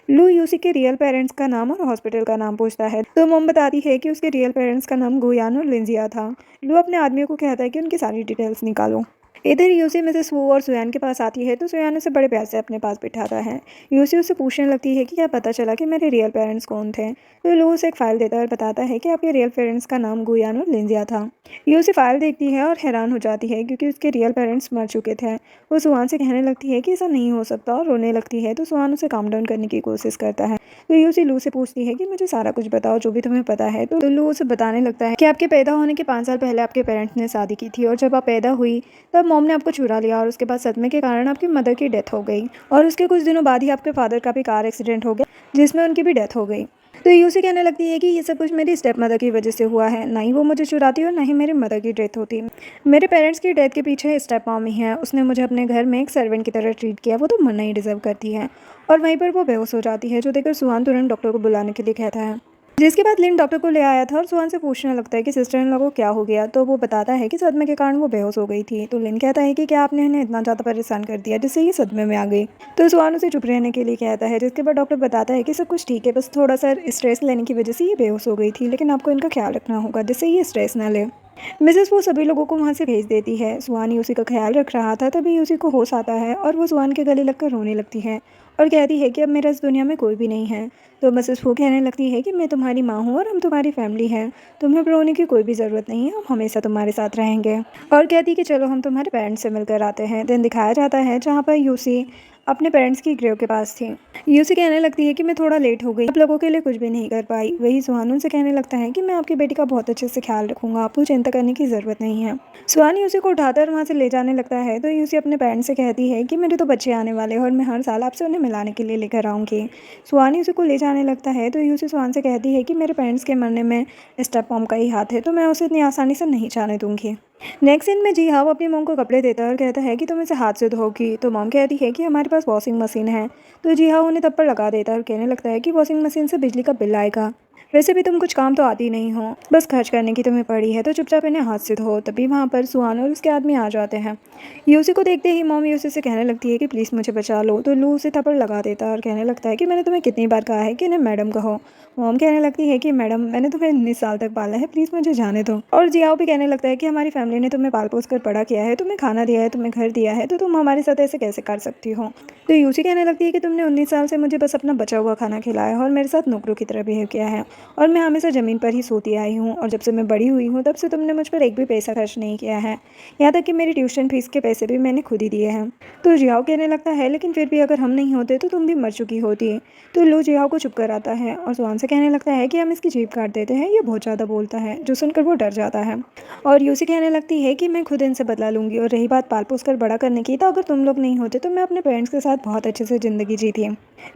लू यूसी के रियल पेरेंट्स का नाम और हॉस्पिटल का नाम पूछता है, तो मॉम बताती है कि उसके रियल पेरेंट्स का नाम गुयान और लिंजिया था। लू अपने आदमियों को कहता है कि उनकी सारी डिटेल्स निकालो। इधर यूसी मिसेस वू और सुयान के पास आती है, तो सुयान उसे बड़े प्यार से अपने पास बिठाता है। यूसी उससे पूछने लगती है कि क्या पता चला कि मेरे रियल पेरेंट्स कौन थे। तो लू उसे एक फ़ाइल देता है और बताता है कि आपके रियल पेरेंट्स का नाम गुयान और लिंजिया था। यूसी फ़ाइल देखती है और हैरान हो जाती है, क्योंकि उसके रियल पेरेंट्स मर चुके थे। वो सुहान से कहने लगती है कि ऐसा नहीं हो सकता और रोने लगती है, तो सुहान उसे काम डाउन करने की कोशिश करता है। तो यूसी लू से पूछती है कि मुझे सारा कुछ बताओ, जो भी तुम्हें पता है। तो लू उसे बताने लगता है कि आपके पैदा होने के 5 साल पहले आपके पेरेंट्स ने शादी की थी और जब आप पैदा हुई तब मॉम ने आपको चुरा लिया और उसके बाद सदमे के कारण आपकी मदर की डेथ हो गई और उसके कुछ दिनों बाद ही आपके फादर का भी कार एक्सीडेंट हो गया, जिसमें उनकी भी डेथ हो गई। तो यूसी कहने लगती है कि ये सब कुछ मेरी स्टेप मदर की वजह से हुआ है, ना ही वो मुझे चुराती और ना ही मेरी मदर की डेथ होती। मेरे पेरेंट्स की डेथ के पीछे स्टेप मॉम ही है, उसने मुझे अपने घर में एक सर्वेंट की तरह ट्रीट किया, वो तो मरना ही डिजर्व करती है। और वहीं पर वो बेहोश हो जाती है, जो देखकर सुहान तुरंत डॉक्टर को बुलाने के लिए कहता है। जिसके बाद लिन डॉक्टर को ले आया था और सुहान से पूछने लगता है कि सिस्टर इन लोगों को क्या हो गया। तो वो बताता है कि सदमे के कारण वो बेहोश हो गई थी। तो लिन कहता है कि क्या आपने इन्हें इतना ज़्यादा परेशान कर दिया जिससे ये सदमे में आ गई। तो सुहान उसे चुप रहने के लिए कहता है, जिसके बाद डॉक्टर बताता है कि सब कुछ ठीक है, बस थोड़ा सा स्ट्रेस लेने की वजह से ये बेहोश हो गई थी, लेकिन आपको इनका ख्याल रखना होगा जिससे ये स्ट्रेस ना ले। मिसेस वो सभी लोगों को वहाँ से भेज देती है। सुहान उसी का ख्याल रख रहा था, तभी उसी को होश आता है और वो सुहान के गले लगकर रोने लगती है और कहती है कि अब मेरा इस दुनिया में कोई भी नहीं है। तो मिसेस वो कहने लगती है कि मैं तुम्हारी माँ हूँ और हम तुम्हारी फैमिली हैं, तुम्हें अब रोने की कोई भी ज़रूरत नहीं है, हम हमेशा तुम्हारे साथ रहेंगे। और कहती कि चलो हम तुम्हारे पेरेंट्स से मिलकर आते हैं। दिन दिखाया जाता है जहाँ पर यूसी अपने पेरेंट्स की ग्रेव के पास थी। यूसी कहने लगती है कि मैं थोड़ा लेट हो गई, आप लोगों के लिए कुछ भी नहीं कर पाई। वही सुहान उनसे कहने लगता है कि मैं आपकी बेटी का बहुत अच्छे से ख्याल रखूंगा, आपको चिंता करने की ज़रूरत नहीं है। सुहान यूसी को उठाकर वहाँ से ले जाने लगता है, तो यूसी अपने पेरेंट्स से कहती है कि मेरे तो बच्चे आने वाले हैं और मैं हर साल आपसे उन्हें मिलाने के लिए लेकर आऊँगी। सुहान यूसी को ले जाने लगता है, तो यूसी सुहान से कहती है कि मेरे पेरेंट्स के मरने में स्टेप मॉम का ही हाथ है, तो मैं उसे इतनी आसानी से नहीं जाने दूंगी। नेक्स्ट सीन में जी हाँ वो अपनी मॉम को कपड़े देता है और कहता है कि तुम इसे हाथ से धोगी। तो मॉम कहती है कि हमारे पास वॉशिंग मशीन है। तो जी हाँ उन्हें थप्पड़ लगा देता है और कहने लगता है कि वॉशिंग मशीन से बिजली का बिल आएगा, वैसे भी तुम कुछ काम तो आती नहीं हो, बस खर्च करने की तुम्हें पड़ी है, तो चुपचाप इन्हें हाथ से धो। तभी वहाँ पर सुहान और उसके आदमी आ जाते हैं। यूसी को देखते ही मॉम यूसी से कहने लगती है कि प्लीज़ मुझे बचा लो। तो लू उसे थप्पड़ लगा देता है और कहने लगता है कि मैंने तुम्हें कितनी बार कहा है कि इन्हें मैडम कहो। मॉम कहने लगती है कि मैडम मैंने तुम्हें 19 साल तक पाला है, प्लीज़ मुझे जाने दो। और जियाओ भी कहने लगता है कि हमारी फैमिली ने तुम्हें पाल पोस कर बड़ा किया है, तुम्हें खाना दिया है, तुम्हें घर दिया है, तो तुम हमारे साथ ऐसे कैसे कर सकती हो। तो यूसी कहने लगती है कि तुमने 19 साल से मुझे बस अपना बचा हुआ खाना खिलाया है और मेरे साथ नौकरों की तरह बिहेव किया है और मैं हमेशा ज़मीन पर ही सोती आई हूँ और जब से मैं बड़ी हुई हूँ तब से तुमने मुझ पर एक भी पैसा खर्च नहीं किया है, यहाँ तक कि मेरी ट्यूशन फीस के पैसे भी मैंने खुद ही दिए हैं। तो जियाओ कहने लगता है लेकिन फिर भी अगर हम नहीं होते तो तुम भी मर चुकी होती। तो लू जियाओ को चुप कराता है और सुहान से कहने लगता है कि हम इसकी जीभ काट देते हैं, ये बहुत ज़्यादा बोलता है, जो सुनकर वो डर जाता है। और यूसी कहने लगती है कि मैं खुद इनसे बदला लूँगी और रही बात पाल पोस कर बड़ा करने की, तो अगर तुम लोग नहीं होते तो मैं अपने पेरेंट्स के साथ बहुत अच्छे से ज़िंदगी जीती।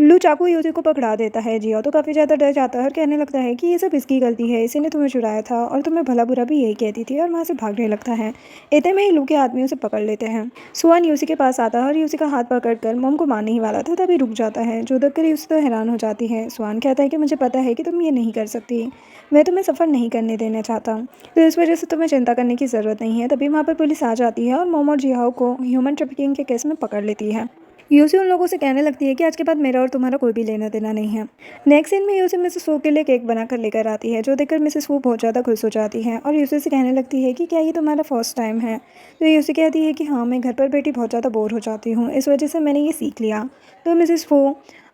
लू चाकू यूसी को पकड़ा देता है। जियाओ तो काफ़ी ज़्यादा डर जाता है और कहने लगता है कि ये सब इसकी गलती है, इसी ने तुम्हें चुराया था और तुम्हें भला बुरा भी यही कहती थी, और वहाँ से भागने लगता है। इतने में ही लू के आदमी उसे पकड़ लेते हैं। सुहान यूसी के पास आता है और यूसी का हाथ पकड़कर मॉम को मारने ही वाला था, तभी रुक जाता है, जो देखकर यूसी तो हैरान हो जाती है। सुहान कहता है कि मुझे पता है कि तुम ये नहीं कर सकती, मैं तुम्हें सफ़र नहीं करने देना चाहता, तो इस वजह से तुम्हें चिंता करने की ज़रूरत नहीं है। तभी वहाँ पर पुलिस आ जाती है और मोमो और जियाओ को ह्यूमन ट्रैफिकिंग के केस में पकड़ लेती है। यूसी उन लोगों से कहने लगती है कि आज के बाद मेरा और तुम्हारा कोई भी लेना देना नहीं है। नेक्स्ट सीन में यूसी मिसेस वू के लिए केक बनाकर लेकर आती है, जो देखकर मिसेस वू बहुत ज़्यादा खुश हो जाती है और यूसी से कहने लगती है कि क्या ये तुम्हारा फर्स्ट टाइम है। तो यूसी कहती है कि हाँ, मैं घर पर बैठी बहुत ज़्यादा बोर हो जाती हूँ, इस वजह से मैंने ये सीख लिया। तो मिसेस वू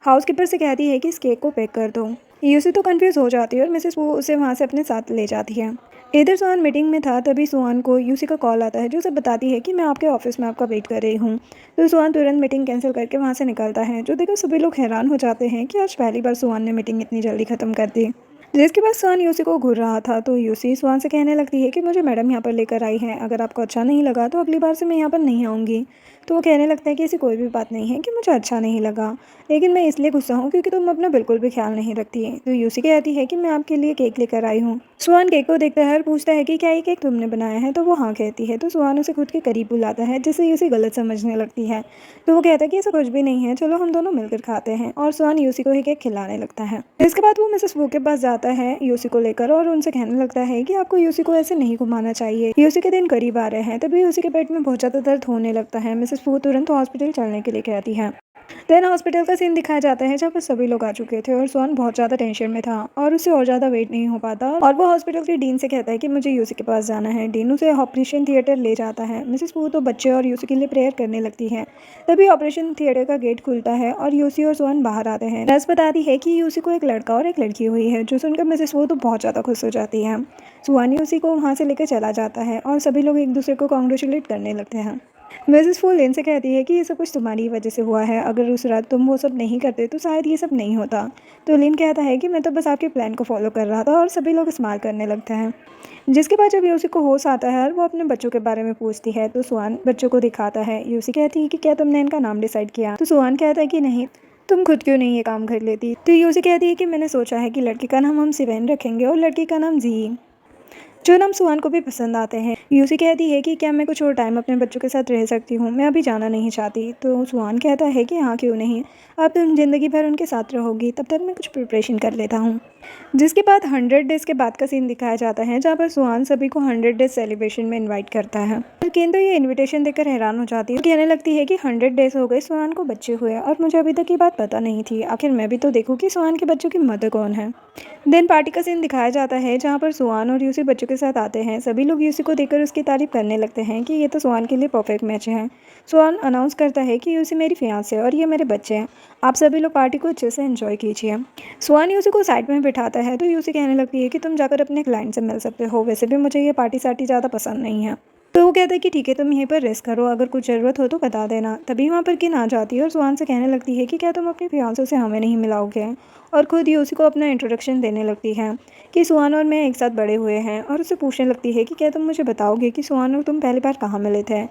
हाउसकीपर से कहती है कि इस केक को पैक कर दो। यूसी तो कंफ्यूज हो जाती है और मिसेस वू उसे वहाँ से अपने साथ ले जाती है। इधर सुहान मीटिंग में था, तभी सुहान को यूसी का कॉल आता है, जो उसे बताती है कि मैं आपके ऑफिस में आपका वेट कर रही हूँ। तो सुहान तुरंत मीटिंग कैंसिल करके वहाँ से निकलता है, जो देखकर सभी लोग हैरान हो जाते हैं कि आज पहली बार सुहान ने मीटिंग इतनी जल्दी ख़त्म कर दी। जिसके बाद सुहान यूसी को घूर रहा था, तो यूसी सुहान से कहने लगती है कि मुझे मैडम यहाँ पर लेकर आई हैं, अगर आपको अच्छा नहीं लगा तो अगली बार से मैं यहाँ पर नहीं आऊँगी। तो वो कहने लगता है कि ऐसी कोई भी बात नहीं है कि मुझे अच्छा नहीं लगा, लेकिन मैं इसलिए गुस्सा हूँ क्योंकि तुम अपना बिल्कुल भी ख्याल नहीं रखती। तो यूसी कहती है कि मैं आपके लिए केक लेकर आई हूँ। सुहान केक को देखता है और पूछता है कि क्या ये केक तुमने बनाया है, तो वो हाँ कहती है। तो सुहान उसे खुद के करीब बुलाता है, जिससे यूसी गलत समझने लगती है। तो वो कहता है कि ऐसा कुछ भी नहीं है, चलो हम दोनों मिलकर खाते हैं, और सुहान यूसी को ही केक खिलाने लगता है। इसके बाद वो मिसेस वू के पास जाता है यूसी को लेकर और उनसे कहने लगता है कि आपको यूसी को ऐसे नहीं घुमाना चाहिए। यूसी के दिन करीब आ रहे हैं, तभी यूसी के पेट में बहुत ज़्यादा दर्द होने लगता है। मिसेस वू तुरंत हॉस्पिटल चलने के लिए कहती है। देन हॉस्पिटल का सीन दिखाया जाता है, जहाँ पर सभी लोग आ चुके थे और सुहान बहुत ज़्यादा टेंशन में था और उसे और ज़्यादा वेट नहीं हो पाता, और वो हॉस्पिटल के डीन से कहता है कि मुझे यूसी के पास जाना है। डीन उसे ऑपरेशन थिएटर ले जाता है। मिसेस वू तो बच्चे और यूसी के लिए प्रेयर करने लगती है। तभी ऑपरेशन थिएटर का गेट खुलता है और यूसी और सुहान बाहर आते हैं। नर्स बताती है कि यूसी को एक लड़का और एक लड़की हुई है, जो सुनकर मिसेस वू तो बहुत ज़्यादा खुश हो जाती है। सुहान यूसी को वहाँ से लेकर चला जाता है और सभी लोग एक दूसरे को कॉन्ग्रेचुलेट करने लगते हैं। मिसेस वू लिन से कहती है कि ये सब कुछ तुम्हारी वजह से हुआ है, अगर उस रात तुम वो सब नहीं करते तो शायद ये सब नहीं होता। तो लिन कहता है कि मैं तो बस आपके प्लान को फॉलो कर रहा था, और सभी लोग स्माइल करने लगते हैं। जिसके बाद जब यूसी को होश आता है और वो अपने बच्चों के बारे में पूछती है, तो सुहान बच्चों को दिखाता है। यूसी कहती है कि क्या तुमने इनका नाम डिसाइड किया? तो सुहान कहता है कि नहीं, तुम खुद क्यों नहीं ये काम कर लेती? तो यूसी कहती है कि मैंने सोचा है कि लड़के का नाम हम सिवेन रखेंगे और लड़की का नाम जी, जो नाम सुहान को भी पसंद आते हैं। यूसी कहती है कि क्या मैं कुछ और टाइम अपने बच्चों के साथ रह सकती हूँ, मैं अभी जाना नहीं चाहती। तो सुहान कहता है कि हाँ, क्यों नहीं, अब तुम ज़िंदगी भर उनके साथ रहोगी, तब तक मैं कुछ प्रिपरेशन कर लेता हूँ। जिसके बाद 100 डेज़ के बाद का सीन दिखाया जाता है, जहाँ पर सुहान सभी को 100 डेज सेलिब्रेशन में इन्वाइट करता है। लेकिन तो ये इन्विटेशन देखकर हैरान हो जाती है, कहने लगती है कि 100 डेज़ हो गए सुहान को बच्चे हुए और मुझे अभी तक ये बात पता नहीं थी। आखिर मैं भी तो देखूँ कि सुहान के बच्चों की मदर कौन है। देन पार्टी का सीन दिखाया जाता है, जहाँ पर सुहान और यूसी बच्चों के साथ आते हैं। सभी लोग यूसी को देखकर उसकी तारीफ करने लगते हैं कि ये तो सुहान के लिए परफेक्ट मैच है। सुहान अनाउंस करता है कि यूसी मेरी फियांसे है और ये मेरे बच्चे हैं, आप सभी लोग पार्टी को अच्छे से एंजॉय कीजिए। सुहान यूसी को साइड में बिठाता है, तो यूसी कहने लगती है कि तुम जाकर अपने क्लाइंट से मिल सकते हो, वैसे भी मुझे ये पार्टी सार्टी ज़्यादा पसंद नहीं है। तो वो कहता है कि ठीक है, तुम यहीं पर रेस्ट करो, अगर कुछ ज़रूरत हो तो बता देना। तभी वहाँ पर किन आ जाती है और सुहान से कहने लगती है कि क्या तुम अपने फियांसे से हमें नहीं मिलाओगे, और खुद यूसी को अपना इंट्रोडक्शन देने लगती है कि सुहान और मैं एक साथ बड़े हुए हैं, और उससे पूछने लगती है कि क्या तुम मुझे बताओगे कि सुहान और तुम पहली बार कहाँ मिले थे।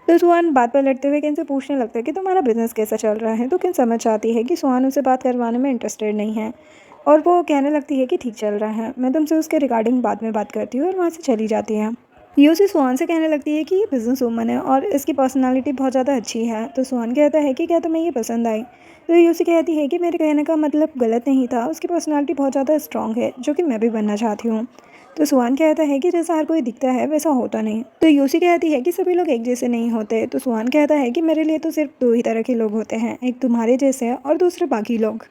तो सुहान बात पर लड़ते हुए किन से पूछने लगता है कि तुम्हारा बिजनेस कैसा चल रहा है। तो किन समझ जाती है कि सुहान उसे बात करवाने में इंटरेस्टेड नहीं है, और वो कहने लगती है कि ठीक चल रहा है, मैं तुमसे उसके रिगार्डिंग बाद में बात करती हूँ, और वहाँ से चली जाती है। यूसी सुहान से कहने लगती है कि ये बिजनेस वूमन है और इसकी पर्सनालिटी बहुत ज़्यादा अच्छी है। तो सुहान कहता है कि क्या तुम्हें ये पसंद आई? तो यूसी कहती है कि मेरे कहने का मतलब गलत नहीं था, उसकी पर्सनालिटी बहुत ज़्यादा स्ट्रॉन्ग है, जो कि मैं भी बनना चाहती हूँ। तो सुहान कहता है कि जैसा हर कोई दिखता है वैसा होता नहीं। तो यूसी कहती है कि सभी लोग एक जैसे नहीं होते। तो सुहान कहता है कि मेरे लिए तो सिर्फ दो ही तरह के लोग होते हैं, एक तुम्हारे जैसे और दूसरे बाकी लोग।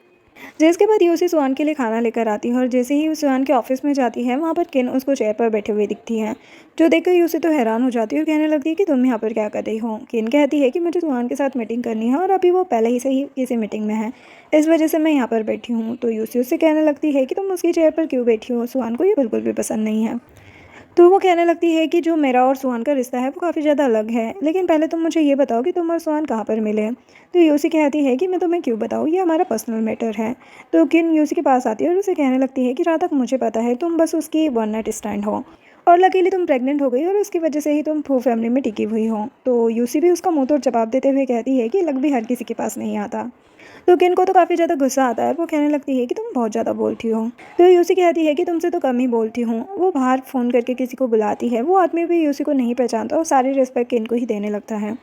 जिसके बाद यूसी सुहान के लिए खाना लेकर आती है, और जैसे ही सुहान के ऑफिस में जाती है, वहाँ पर किन उसको चेयर पर बैठे हुए दिखती है, जो देखकर यूसी तो हैरान हो जाती है और कहने लगती है कि तुम यहाँ पर क्या कर रही हो। किन कहती है कि मुझे सुहान के साथ मीटिंग करनी है और अभी वो पहले ही से ही किसी मीटिंग में है, इस वजह से मैं यहाँ पर बैठी हूँ। तो यूसी उससे कहने लगती है कि तुम उसकी चेयर पर क्यों बैठी हो, सुहान को ये बिल्कुल भी पसंद नहीं है। तो वो कहने लगती है कि जो मेरा और सुहान का रिश्ता है वो काफ़ी ज़्यादा अलग है, लेकिन पहले तुम मुझे ये बताओ कि तुम और सुहान कहाँ पर मिले। तो यूसी कहती है कि मैं तुम्हें क्यों बताऊँ, ये हमारा पर्सनल मैटर है। तो किन यूसी के पास आती है और उसे कहने लगती है कि जहाँ तक मुझे पता है तुम बस उसकी वन नाइट स्टैंड हो, और लकीली तुम प्रेग्नेंट हो गई और उसकी वजह से ही तुम फू फैमिली में टिकी हुई हो। तो यूसी भी उसका मुँह तोड़ जवाब देते हुए कहती है कि लक भी हर किसी के पास नहीं आता। तो किन को तो काफ़ी ज़्यादा गुस्सा आता है, वो कहने लगती है कि तुम बहुत ज़्यादा बोलती हो। तो यूसी कहती है कि तुमसे तो कम ही बोलती हूँ। वो बाहर फ़ोन करके किसी को बुलाती है, वो आदमी भी यूसी को नहीं पहचानता और सारी रिस्पेक्ट किन को ही देने लगता है।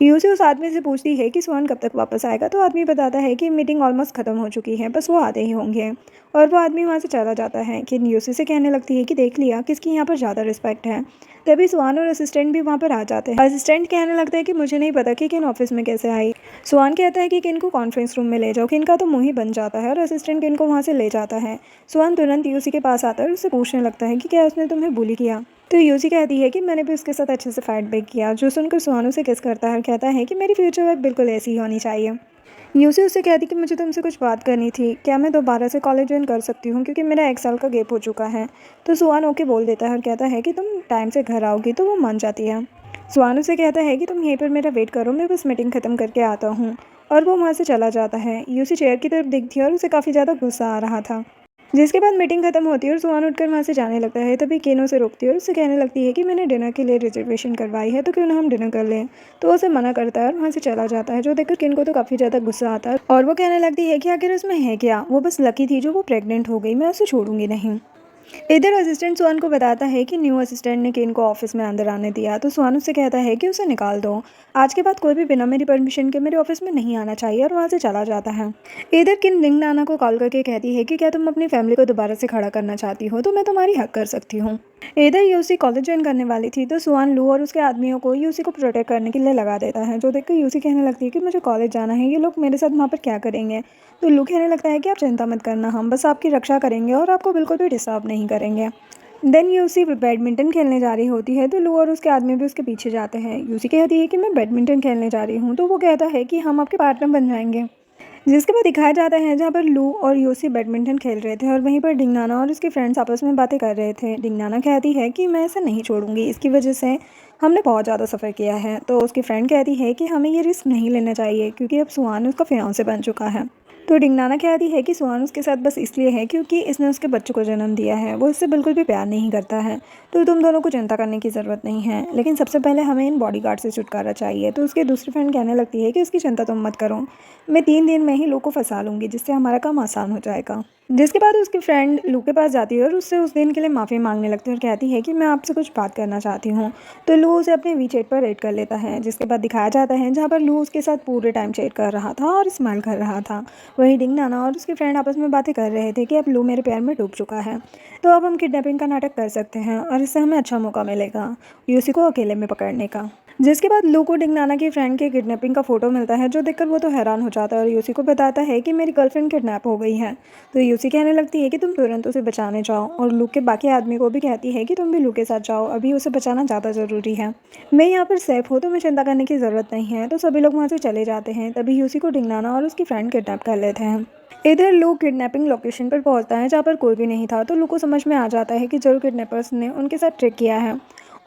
यूसी उस आदमी से पूछती है कि सुहान कब तक वापस आएगा, तो आदमी बताता है कि मीटिंग ऑलमोस्ट ख़त्म हो चुकी है, बस वो आते ही होंगे। और वो आदमी वहाँ से चला जाता है कि यूसी से कहने लगती है कि देख लिया किसकी यहाँ पर ज़्यादा रिस्पेक्ट है। तभी सुहान और असिस्टेंट भी वहाँ पर आ जाते हैं। असिस्टेंट कहने लगता है कि मुझे नहीं पता कि किन ऑफिस में कैसे आई। सुहान कहता है कि किन को कॉन्फ्रेंस रूम में ले जाओ, किन का तो मुँह ही बन जाता है और असिस्टेंट किन को वहाँ से ले जाता है। सुहान तुरंत यूसी के पास आता है और उससे पूछने लगता है कि क्या उसने तुम्हें बुली किया। तो यूसी कहती है कि मैंने भी उसके साथ अच्छे से फाइट बैक किया। जो सुनकर सुहान उसे किस करता है और कहता है कि मेरी फ्यूचर वाइफ बिल्कुल ऐसी ही होनी चाहिए। यूसी उससे कहती कि मुझे तुमसे कुछ बात करनी थी, क्या मैं दोबारा से कॉलेज ज्वाइन कर सकती हूँ, क्योंकि मेरा 1 साल का गैप हो चुका है। तो सुहान ओके बोल देता है और कहता है कि तुम टाइम से घर आओगी, तो वो मान जाती है। सुहान उसे कहता है कि तुम यहीं पर मेरा वेट करो, मैं बस मीटिंग ख़त्म करके आता हूँ। और वो वहाँ से चला जाता है। यूसी चेयर की तरफ देखती है और उसे काफ़ी ज़्यादा गुस्सा आ रहा था। जिसके बाद मीटिंग खत्म होती है और सुहान उठकर वहाँ से जाने लगता है। तभी केनो उसे रोकती है और उससे कहने लगती है कि मैंने डिनर के लिए रिजर्वेशन करवाई है, तो क्यों ना हम डिनर कर लें। तो वो उसे मना करता है और वहाँ से चला जाता है, जो देखकर किन को तो काफ़ी ज़्यादा गुस्सा आता है और वो कहने लगती है कि आखिर उसमें है क्या, वो बस लकी थी जो वो प्रेग्नेंट हो गई, मैं उसे छोड़ूंगी नहीं। इधर असिस्टेंट सुहान को बताता है कि न्यू असिस्टेंट ने केन को ऑफिस में अंदर आने दिया, तो सुहान उससे कहता है कि उसे निकाल दो। आज के बाद कोई भी बिना मेरी परमिशन के मेरे ऑफिस में नहीं आना चाहिए, और वहाँ से चला जाता है। इधर किन रिंग नाना को कॉल करके कहती है कि क्या तुम अपनी फैमिली को दोबारा से खड़ा करना चाहती हो, तो मैं तुम्हारी हेल्प कर सकती हूँ। इधर यूसी कॉलेज ज्वाइन करने वाली थी, तो सुहान लू और उसके आदमियों को यूसी को प्रोटेक्ट करने के लिए लगा देता है, जो देखकर यूसी कहने लगती है कि मुझे कॉलेज जाना है, ये लोग मेरे साथ वहाँ पर क्या करेंगे। तो लू कहने लगता है कि आप चिंता मत करना, हम बस आपकी रक्षा करेंगे और आपको बिल्कुल भी डिस्टर्ब नहीं करेंगे। देन यूसी बैडमिंटन खेलने जा रही होती है, तो लू और उसके आदमी भी उसके पीछे जाते हैं। यूसी कहती है कि मैं बैडमिंटन खेलने जा रही हूँ, तो वो कहता है कि हम आपके पार्टनर बन जाएंगे। जिसके बाद दिखाया जाता है जहाँ पर लू और यूसी बैडमिंटन खेल रहे थे और वहीं पर डिंगनाना और उसके फ्रेंड्स आपस में बातें कर रहे थे। डिंगनाना कहती है कि मैं ऐसा नहीं छोड़ूंगी, इसकी वजह से हमने बहुत ज़्यादा सफ़र किया है। तो उसकी फ्रेंड कहती है कि हमें ये रिस्क नहीं लेना चाहिए, क्योंकि अब सुहान उसका फियांसे बन चुका है। तो डिंगनाना कहती है कि सुहान उसके साथ बस इसलिए है क्योंकि इसने उसके बच्चों को जन्म दिया है, वो इससे बिल्कुल भी प्यार नहीं करता है। तो तुम दोनों को चिंता करने की ज़रूरत नहीं है, लेकिन सबसे पहले हमें इन बॉडीगार्ड से छुटकारा चाहिए। तो उसकी दूसरी फ्रेंड कहने लगती है कि उसकी चिंता तुम मत करो, मैं 3 दिन में ही लू को फंसा लूँगी, जिससे हमारा काम आसान हो जाएगा। जिसके बाद उसकी फ्रेंड लू के पास जाती है और उससे उस दिन के लिए माफ़ी मांगने लगती है और कहती है कि मैं आपसे कुछ बात करना चाहती हूँ। तो लू उसे अपने वी चैट पर ऐड कर लेता है, जिसके बाद दिखाया जाता है जहाँ पर लू उसके साथ पूरे टाइम चैट कर रहा था और स्माइल कर रहा था। वहीं डिंग नाना और उसके फ्रेंड आपस में बातें कर रहे थे कि अब लू मेरे प्यार में डूब चुका है, तो अब हम किडनैपिंग का नाटक कर सकते हैं और इससे हमें अच्छा मौका मिलेगा यूसी को अकेले में पकड़ने का। जिसके बाद लू को डिंगनाना की फ्रेंड के किडनैपिंग का फोटो मिलता है, जो देखकर वो तो हैरान हो जाता है और यूसी को बताता है कि मेरी गर्लफ्रेंड किडनैप हो गई है। तो यूसी कहने लगती है कि तुम तुरंत उसे बचाने जाओ, और लू के बाकी आदमी को भी कहती है कि तुम भी लू के साथ जाओ, अभी उसे बचाना ज़्यादा ज़रूरी है। मैं यहाँ पर सेफ हूँ, तो मैं चिंता करने की ज़रूरत नहीं है। तो सभी लोग वहाँ से चले जाते हैं। तभी यूसी को डिंगनाना और उसकी फ्रेंड किडनैप कर लेते हैं। इधर लू किडनैपिंग लोकेशन पर पहुंचता है जहाँ पर कोई भी नहीं था, तो लू को समझ में आ जाता है कि जरूर किडनैपर्स ने उनके साथ ट्रिक किया है,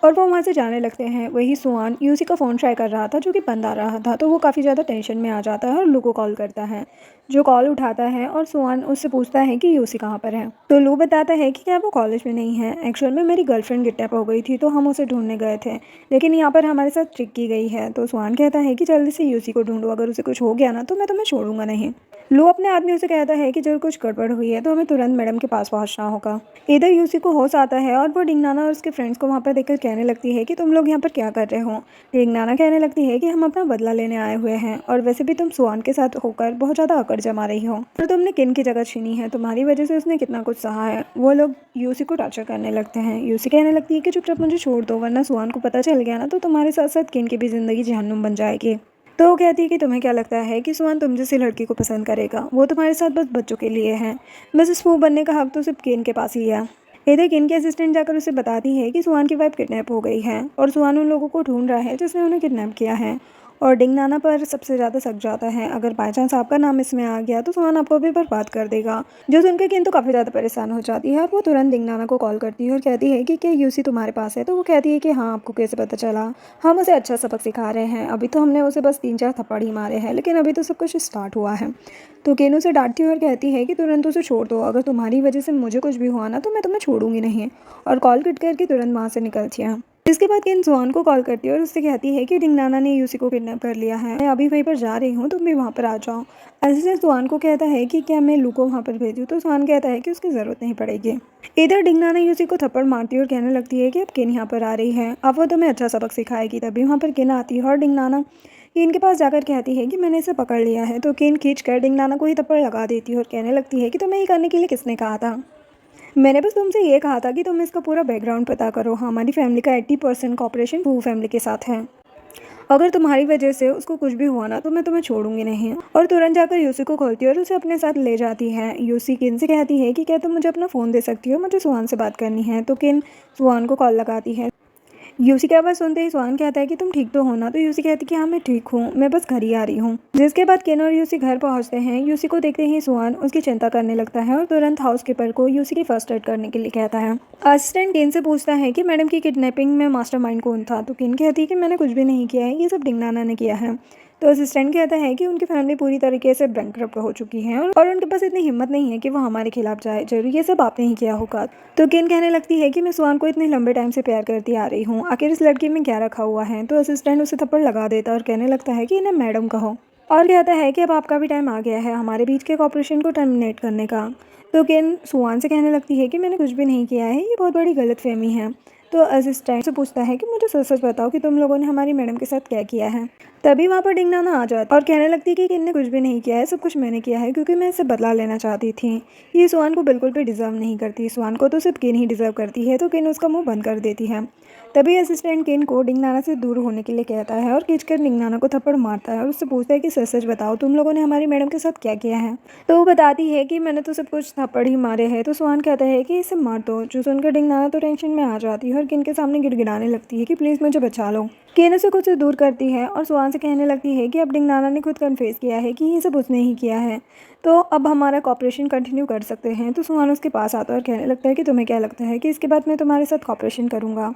और वो वहाँ से जाने लगते हैं। वही सुहान यूसी का फ़ोन ट्राई कर रहा था, जो कि बंद आ रहा था, तो वो काफ़ी ज़्यादा टेंशन में आ जाता है और लू को कॉल करता है, जो कॉल उठाता है और सुहान उससे पूछता है कि यूसी कहाँ पर है। तो लू बताता है कि क्या वो कॉलेज में नहीं है, एक्चुअल में मेरी गर्लफ्रेंड किडनैप हो गई थी, तो हम उसे ढूंढने गए थे, लेकिन यहाँ पर हमारे साथ ट्रिक की गई है। तो सुहान कहता है कि जल्दी से यूसी को ढूंढो, अगर उसे कुछ हो गया ना तो मैं तुम्हें छोड़ूंगा नहीं। लू अपने आदमियों से कहता है कि जरूर कुछ गड़बड़ हुई है, तो हमें तुरंत मैडम के पास पहुंचना होगा। इधर यूसी को होश आता है और वो डिंगनाना और उसके फ्रेंड्स को वहाँ पर देखकर कहने लगती है कि तुम लोग यहाँ पर क्या कर रहे हो। डिंगनाना कहने लगती है कि हम अपना बदला लेने आए हुए हैं, और वैसे भी तुम सुहान के साथ होकर बहुत ज़्यादा अकड़ जमा रही हो, और तुमने किन की जगह छीनी है, तुम्हारी वजह से उसने कितना कुछ सहा है। वो लोग यूसी को टॉर्चर करने लगते हैं। यूसी कहने लगती है कि चुपचाप मुझे छोड़ दो, वरना सुहान को पता चल गया ना तो तुम्हारे साथ साथ किन की भी ज़िंदगी जहन्नुम बन जाएगी। तो वो कहती है कि तुम्हें क्या लगता है कि सुहान तुम जैसी लड़की को पसंद करेगा, वो तुम्हारे साथ बस बच्चों के लिए है, बस इस फूह बनने का हक तो सिर्फ केन के पास ही है। इधर केन की असिस्टेंट जाकर उसे बताती है कि सुहान की वाइफ किडनैप हो गई है, और सुहान उन लोगों को ढूंढ रहा है जिसने उन्हें किडनैप किया है। और डिंगनाना पर सबसे ज़्यादा शक जाता है, अगर बाई चांस आपका नाम इसमें आ गया तो सुहान आपको भी बर्बाद कर देगा। जो सुनकर किन तो काफ़ी ज़्यादा परेशान हो जाती है, और वो तुरंत डिंगनाना को कॉल करती है और कहती है कि क्या यूसी तुम्हारे पास है। तो वो कहती है कि हाँ, आपको कैसे पता चला, हम उसे अच्छा सबक सिखा रहे हैं, अभी तो हमने उसे बस 3-4 थप्पड़ ही मारे हैं, लेकिन अभी तो सब कुछ स्टार्ट हुआ है। तो केन उसे डांटती है और कहती है कि तुरंत उसे छोड़ दो, अगर तुम्हारी वजह से मुझे कुछ भी हुआ ना तो मैं तुम्हें छोड़ूंगी नहीं, और कॉल कट करके तुरंत वहाँ से निकलती है। इसके बाद केन सुहान को कॉल करती है और उससे कहती है कि डिंगनाना ने यूसी को किडनैप कर लिया है, मैं अभी वहीं पर जा रही हूँ, तुम भी वहाँ पर आ जाओ। ऐसे सुहान को कहता है कि क्या मैं लू को वहाँ पर भेजूँ, तो सुहान कहता है कि उसकी ज़रूरत नहीं पड़ेगी। इधर डिंगनाना यूसी को थप्पड़ मारती है और कहने लगती है कि अब किन यहाँ पर आ रही है, अब वो तुम्हें अच्छा सबक सिखाएगी। तभी वहाँ पर किन आती है और डिंगनाना किन के पास जाकर कहती है कि मैंने इसे पकड़ लिया है। तो किन खींचकर डिंगनाना को ही थप्पड़ लगा देती है और कहने लगती है कि तुम्हें ये करने के लिए किसने कहा था। मैंने बस तुमसे ये कहा था कि तुम इसका पूरा बैकग्राउंड पता करो। हमारी फैमिली का 80% कॉपरेशन फू फैमिली के साथ है। अगर तुम्हारी वजह से उसको कुछ भी हुआ ना तो मैं तुम्हें छोड़ूंगी नहीं। और तुरंत जाकर यूसी को खोलती है और उसे अपने साथ ले जाती है। यूसी किन से कहती है कि क्या तुम मुझे अपना फ़ोन दे सकती हो, मुझे सुहान से बात करनी है। तो किन सुहान को कॉल लगाती है। यूसी की आवाज़ सुनते ही सुहान कहता है कि तुम ठीक तो हो ना। तो यूसी कहती है कि हाँ मैं ठीक हूँ, मैं बस घर ही आ रही हूँ। जिसके बाद किन और यूसी घर पहुँचते हैं। यूसी को देखते ही सुहान उसकी चिंता करने लगता है और तुरंत हाउसकीपर को यूसी की फर्स्ट एड करने के लिए कहता है। असिस्टेंट किन से पूछता है कि मैडम की किडनैपिंग में मास्टरमाइंड कौन था। तो किन कहती है कि मैंने कुछ भी नहीं किया है, ये सब डिंगनाना ने किया है। तो असिस्टेंट कहता है कि उनकी फैमिली पूरी तरीके से बैंकरप्ट हो चुकी है और उनके पास इतनी हिम्मत नहीं है कि वो हमारे खिलाफ जाए, जरूर ये सब आपने ही किया होगा। तो किन कहने लगती है कि मैं सुहान को इतने लंबे टाइम से प्यार करती आ रही हूँ, आखिर इस लड़की में क्या रखा हुआ है। तो असिस्टेंट उसे थप्पड़ लगा देता है और कहने लगता है कि इन्हें मैडम कहो और कहता है कि अब आपका भी टाइम आ गया है हमारे बीच के कॉपरेशन को टर्मिनेट करने का। तो किन सुहान से कहने लगती है कि मैंने कुछ भी नहीं किया है, ये बहुत बड़ी गलतफहमी है। तो असिस्टेंट से पूछता है कि मुझे सच सच बताओ कि तुम लोगों ने हमारी मैडम के साथ क्या किया है। तभी वहाँ पर डिंगनाना आ जाता और कहने लगती है कि किन ने कुछ भी नहीं किया है, सब कुछ मैंने किया है क्योंकि मैं इससे बदला लेना चाहती थी। ये सुहान को बिल्कुल भी डिज़र्व नहीं करती, सुहान को तो सिर्फ किन ही डिज़र्व करती है। तो किन उसका मुंह बंद कर देती है। तभी असिस्टेंट किन को डिंगनाना से दूर होने के लिए कहता है और खींचकर डिंगनाना को थप्पड़ मारता है और उससे पूछता है कि सच सच बताओ तुम लोगों ने हमारी मैडम के साथ क्या किया है। तो वो बताती है कि मैंने तो सब कुछ थप्पड़ ही मारे हैं। तो सुहान कहता है कि इसे मार दो। जो सुनकर डिंगनाना तो टेंशन में आ जाती है और किन के सामने गिड़गिड़ाने लगती है कि प्लीज़ मुझे बचा लो। किन उसे खुद से दूर करती है और सुहान से कहने लगती है कि अब डिंगनाना ने खुद कन्फेस किया है कि ये सब उसने ही किया है, तो अब हमारा कॉपरेशन कंटिन्यू कर सकते हैं। तो सुहान उसके पास आता है और कहने लगता है कि तुम्हें क्या लगता है कि इसके बाद मैं तुम्हारे साथ कॉपरेशन करूँगा।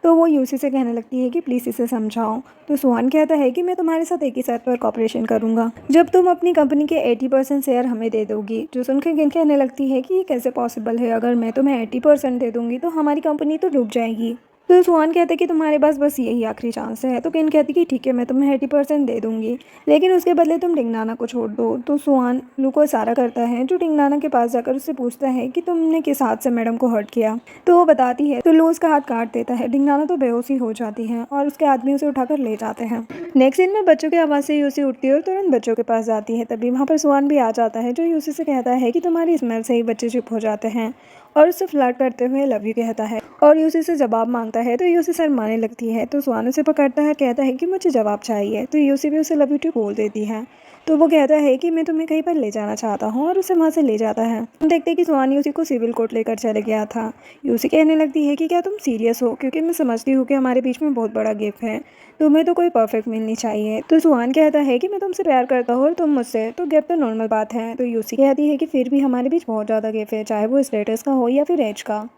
तो वो यूसी से कहने लगती है कि प्लीज़ इसे समझाओ। तो सुहान कहता है कि मैं तुम्हारे साथ एक ही साथ पर कॉपरेशन करूँगा जब तुम अपनी कंपनी के 80% शेयर हमें दे दोगी। जो सुनकर किन कहने लगती है कि ये कैसे पॉसिबल है, अगर मैं तुम्हें 80% दे दूँगी तो हमारी कंपनी तो डूब जाएगी। तो सुहान कहते कि तुम्हारे पास बस यही आखिरी चांस है। तो किन कहती कि ठीक है मैं तुम्हें 80% दे दूंगी, लेकिन उसके बदले तुम डिंगनाना को छोड़ दो। तो सुहान लू को इशारा करता है जो डिंगनाना के पास जाकर उससे पूछता है कि तुमने किस हाथ से मैडम को हर्ट किया। तो वो बताती है। तो लू उसका हाथ काट देता है। डिंगनाना तो बेहोशी हो जाती है और उसके आदमी उसे उठाकर ले जाते हैं। नेक्स्ट सीन में बच्चों की आवाज़ से यूसी उठती है और तुरंत बच्चों के पास जाती है। तभी वहाँ पर सुहान भी आ जाता है जो यूसी से कहता है कि तुम्हारी स्मेल से ही बच्चे चुप हो जाते हैं और उससे फ्लर्ट करते हुए लव यू कहता है और यूसी से जवाब मांगता है। तो यूसी शर्माने लगती है। तो सुहान उसे पकड़ता है, कहता है कि मुझे जवाब चाहिए। तो यूसी भी उसे लव यू टू बोल देती है। तो वो कहता है कि मैं तुम्हें कहीं पर ले जाना चाहता हूँ और उसे वहाँ से ले जाता है। हम देखते हैं कि सुहान यूसी को सिविल कोर्ट लेकर चले गया था। यूसी कहने लगती है कि क्या तुम सीरियस हो, क्योंकि मैं समझती हूँ कि हमारे बीच में बहुत बड़ा गिफ्ट है, तुम्हें तो कोई परफेक्ट मिलनी चाहिए। तो सुहान कहता है कि मैं तुमसे प्यार करता हूँ और तुम मुझसे, तो गिफ्ट तो नॉर्मल बात है। तो यूसी कहती है कि फिर भी हमारे बीच बहुत ज़्यादा गिफ्ट है, चाहे वो स्टेटस का हो या फिर एज का,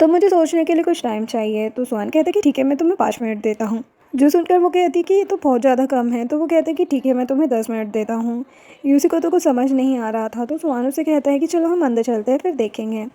तो मुझे सोचने के लिए कुछ टाइम चाहिए। तो सुहान कहता है कि ठीक है मैं तुम्हें 5 मिनट देता हूँ। जो सुनकर वो कहती कि ये तो बहुत ज़्यादा कम है। तो वो कहते कि ठीक है मैं तुम्हें 10 मिनट देता हूँ। यूसी को तो कुछ समझ नहीं आ रहा था। तो सुहान उसे कहता है कि चलो हम अंदर चलते हैं फिर देखेंगे।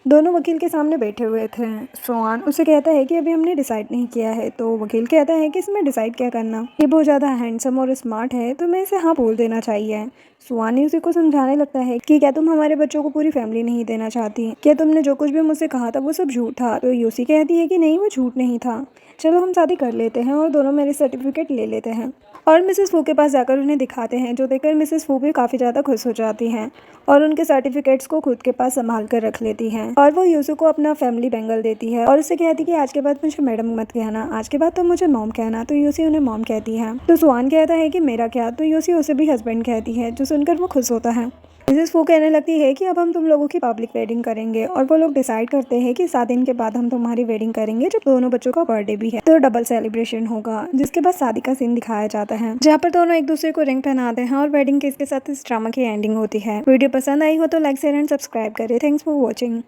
दोनों वकील के सामने बैठे हुए थे। सुहान उसे कहता है कि अभी हमने डिसाइड नहीं किया है। तो वकील कहता है कि इसमें डिसाइड क्या करना, ये बहुत ज़्यादा हैंडसम और स्मार्ट है तो मैं इसे हाँ बोल देना चाहिए। सुहान यूसी को समझाने लगता है कि क्या तुम हमारे बच्चों को पूरी फैमिली नहीं देना चाहती, क्या तुमने जो कुछ भी मुझसे कहा था वो सब झूठ था। तो यूसी कहती है कि नहीं वो झूठ नहीं था, चलो हम शादी कर लेते हैं और दोनों मेरे सर्टिफिकेट ले लेते हैं। और मिसेस फू के पास जाकर उन्हें दिखाते हैं, जो देखकर मिसेस फू भी काफ़ी ज़्यादा खुश हो जाती हैं और उनके सर्टिफिकेट्स को खुद के पास संभाल कर रख लेती हैं। और वो यूसु को अपना फैमिली बैंगल देती है और उससे कहती कि आज के बाद मुझे मैडम मत कहना, आज के बाद तो मुझे मॉम कहना। तो यूसी उन्हें मॉम कहती है। तो सुहान कहता है कि मेरा क्या। तो यूसी उसे भी हस्बैंड कहती है, जो सुनकर वो खुश होता है। मिसेस फू कहने लगती है कि अब हम तुम लोगों की पब्लिक वेडिंग करेंगे और वो लोग डिसाइड करते हैं कि 7 दिन के बाद हम तुम्हारी वेडिंग करेंगे, जब दोनों बच्चों का बर्थडे भी है, तो डबल सेलिब्रेशन होगा। जिसके बाद शादी का सीन दिखाया जाता है जहाँ पर दोनों एक दूसरे को रिंग पहनाते हैं और वेडिंग किस के साथ इस ड्रामा की एंडिंग होती है। वीडियो पसंद आई हो तो लाइक शेयर एंड सब्सक्राइब करें। Thanks for watching.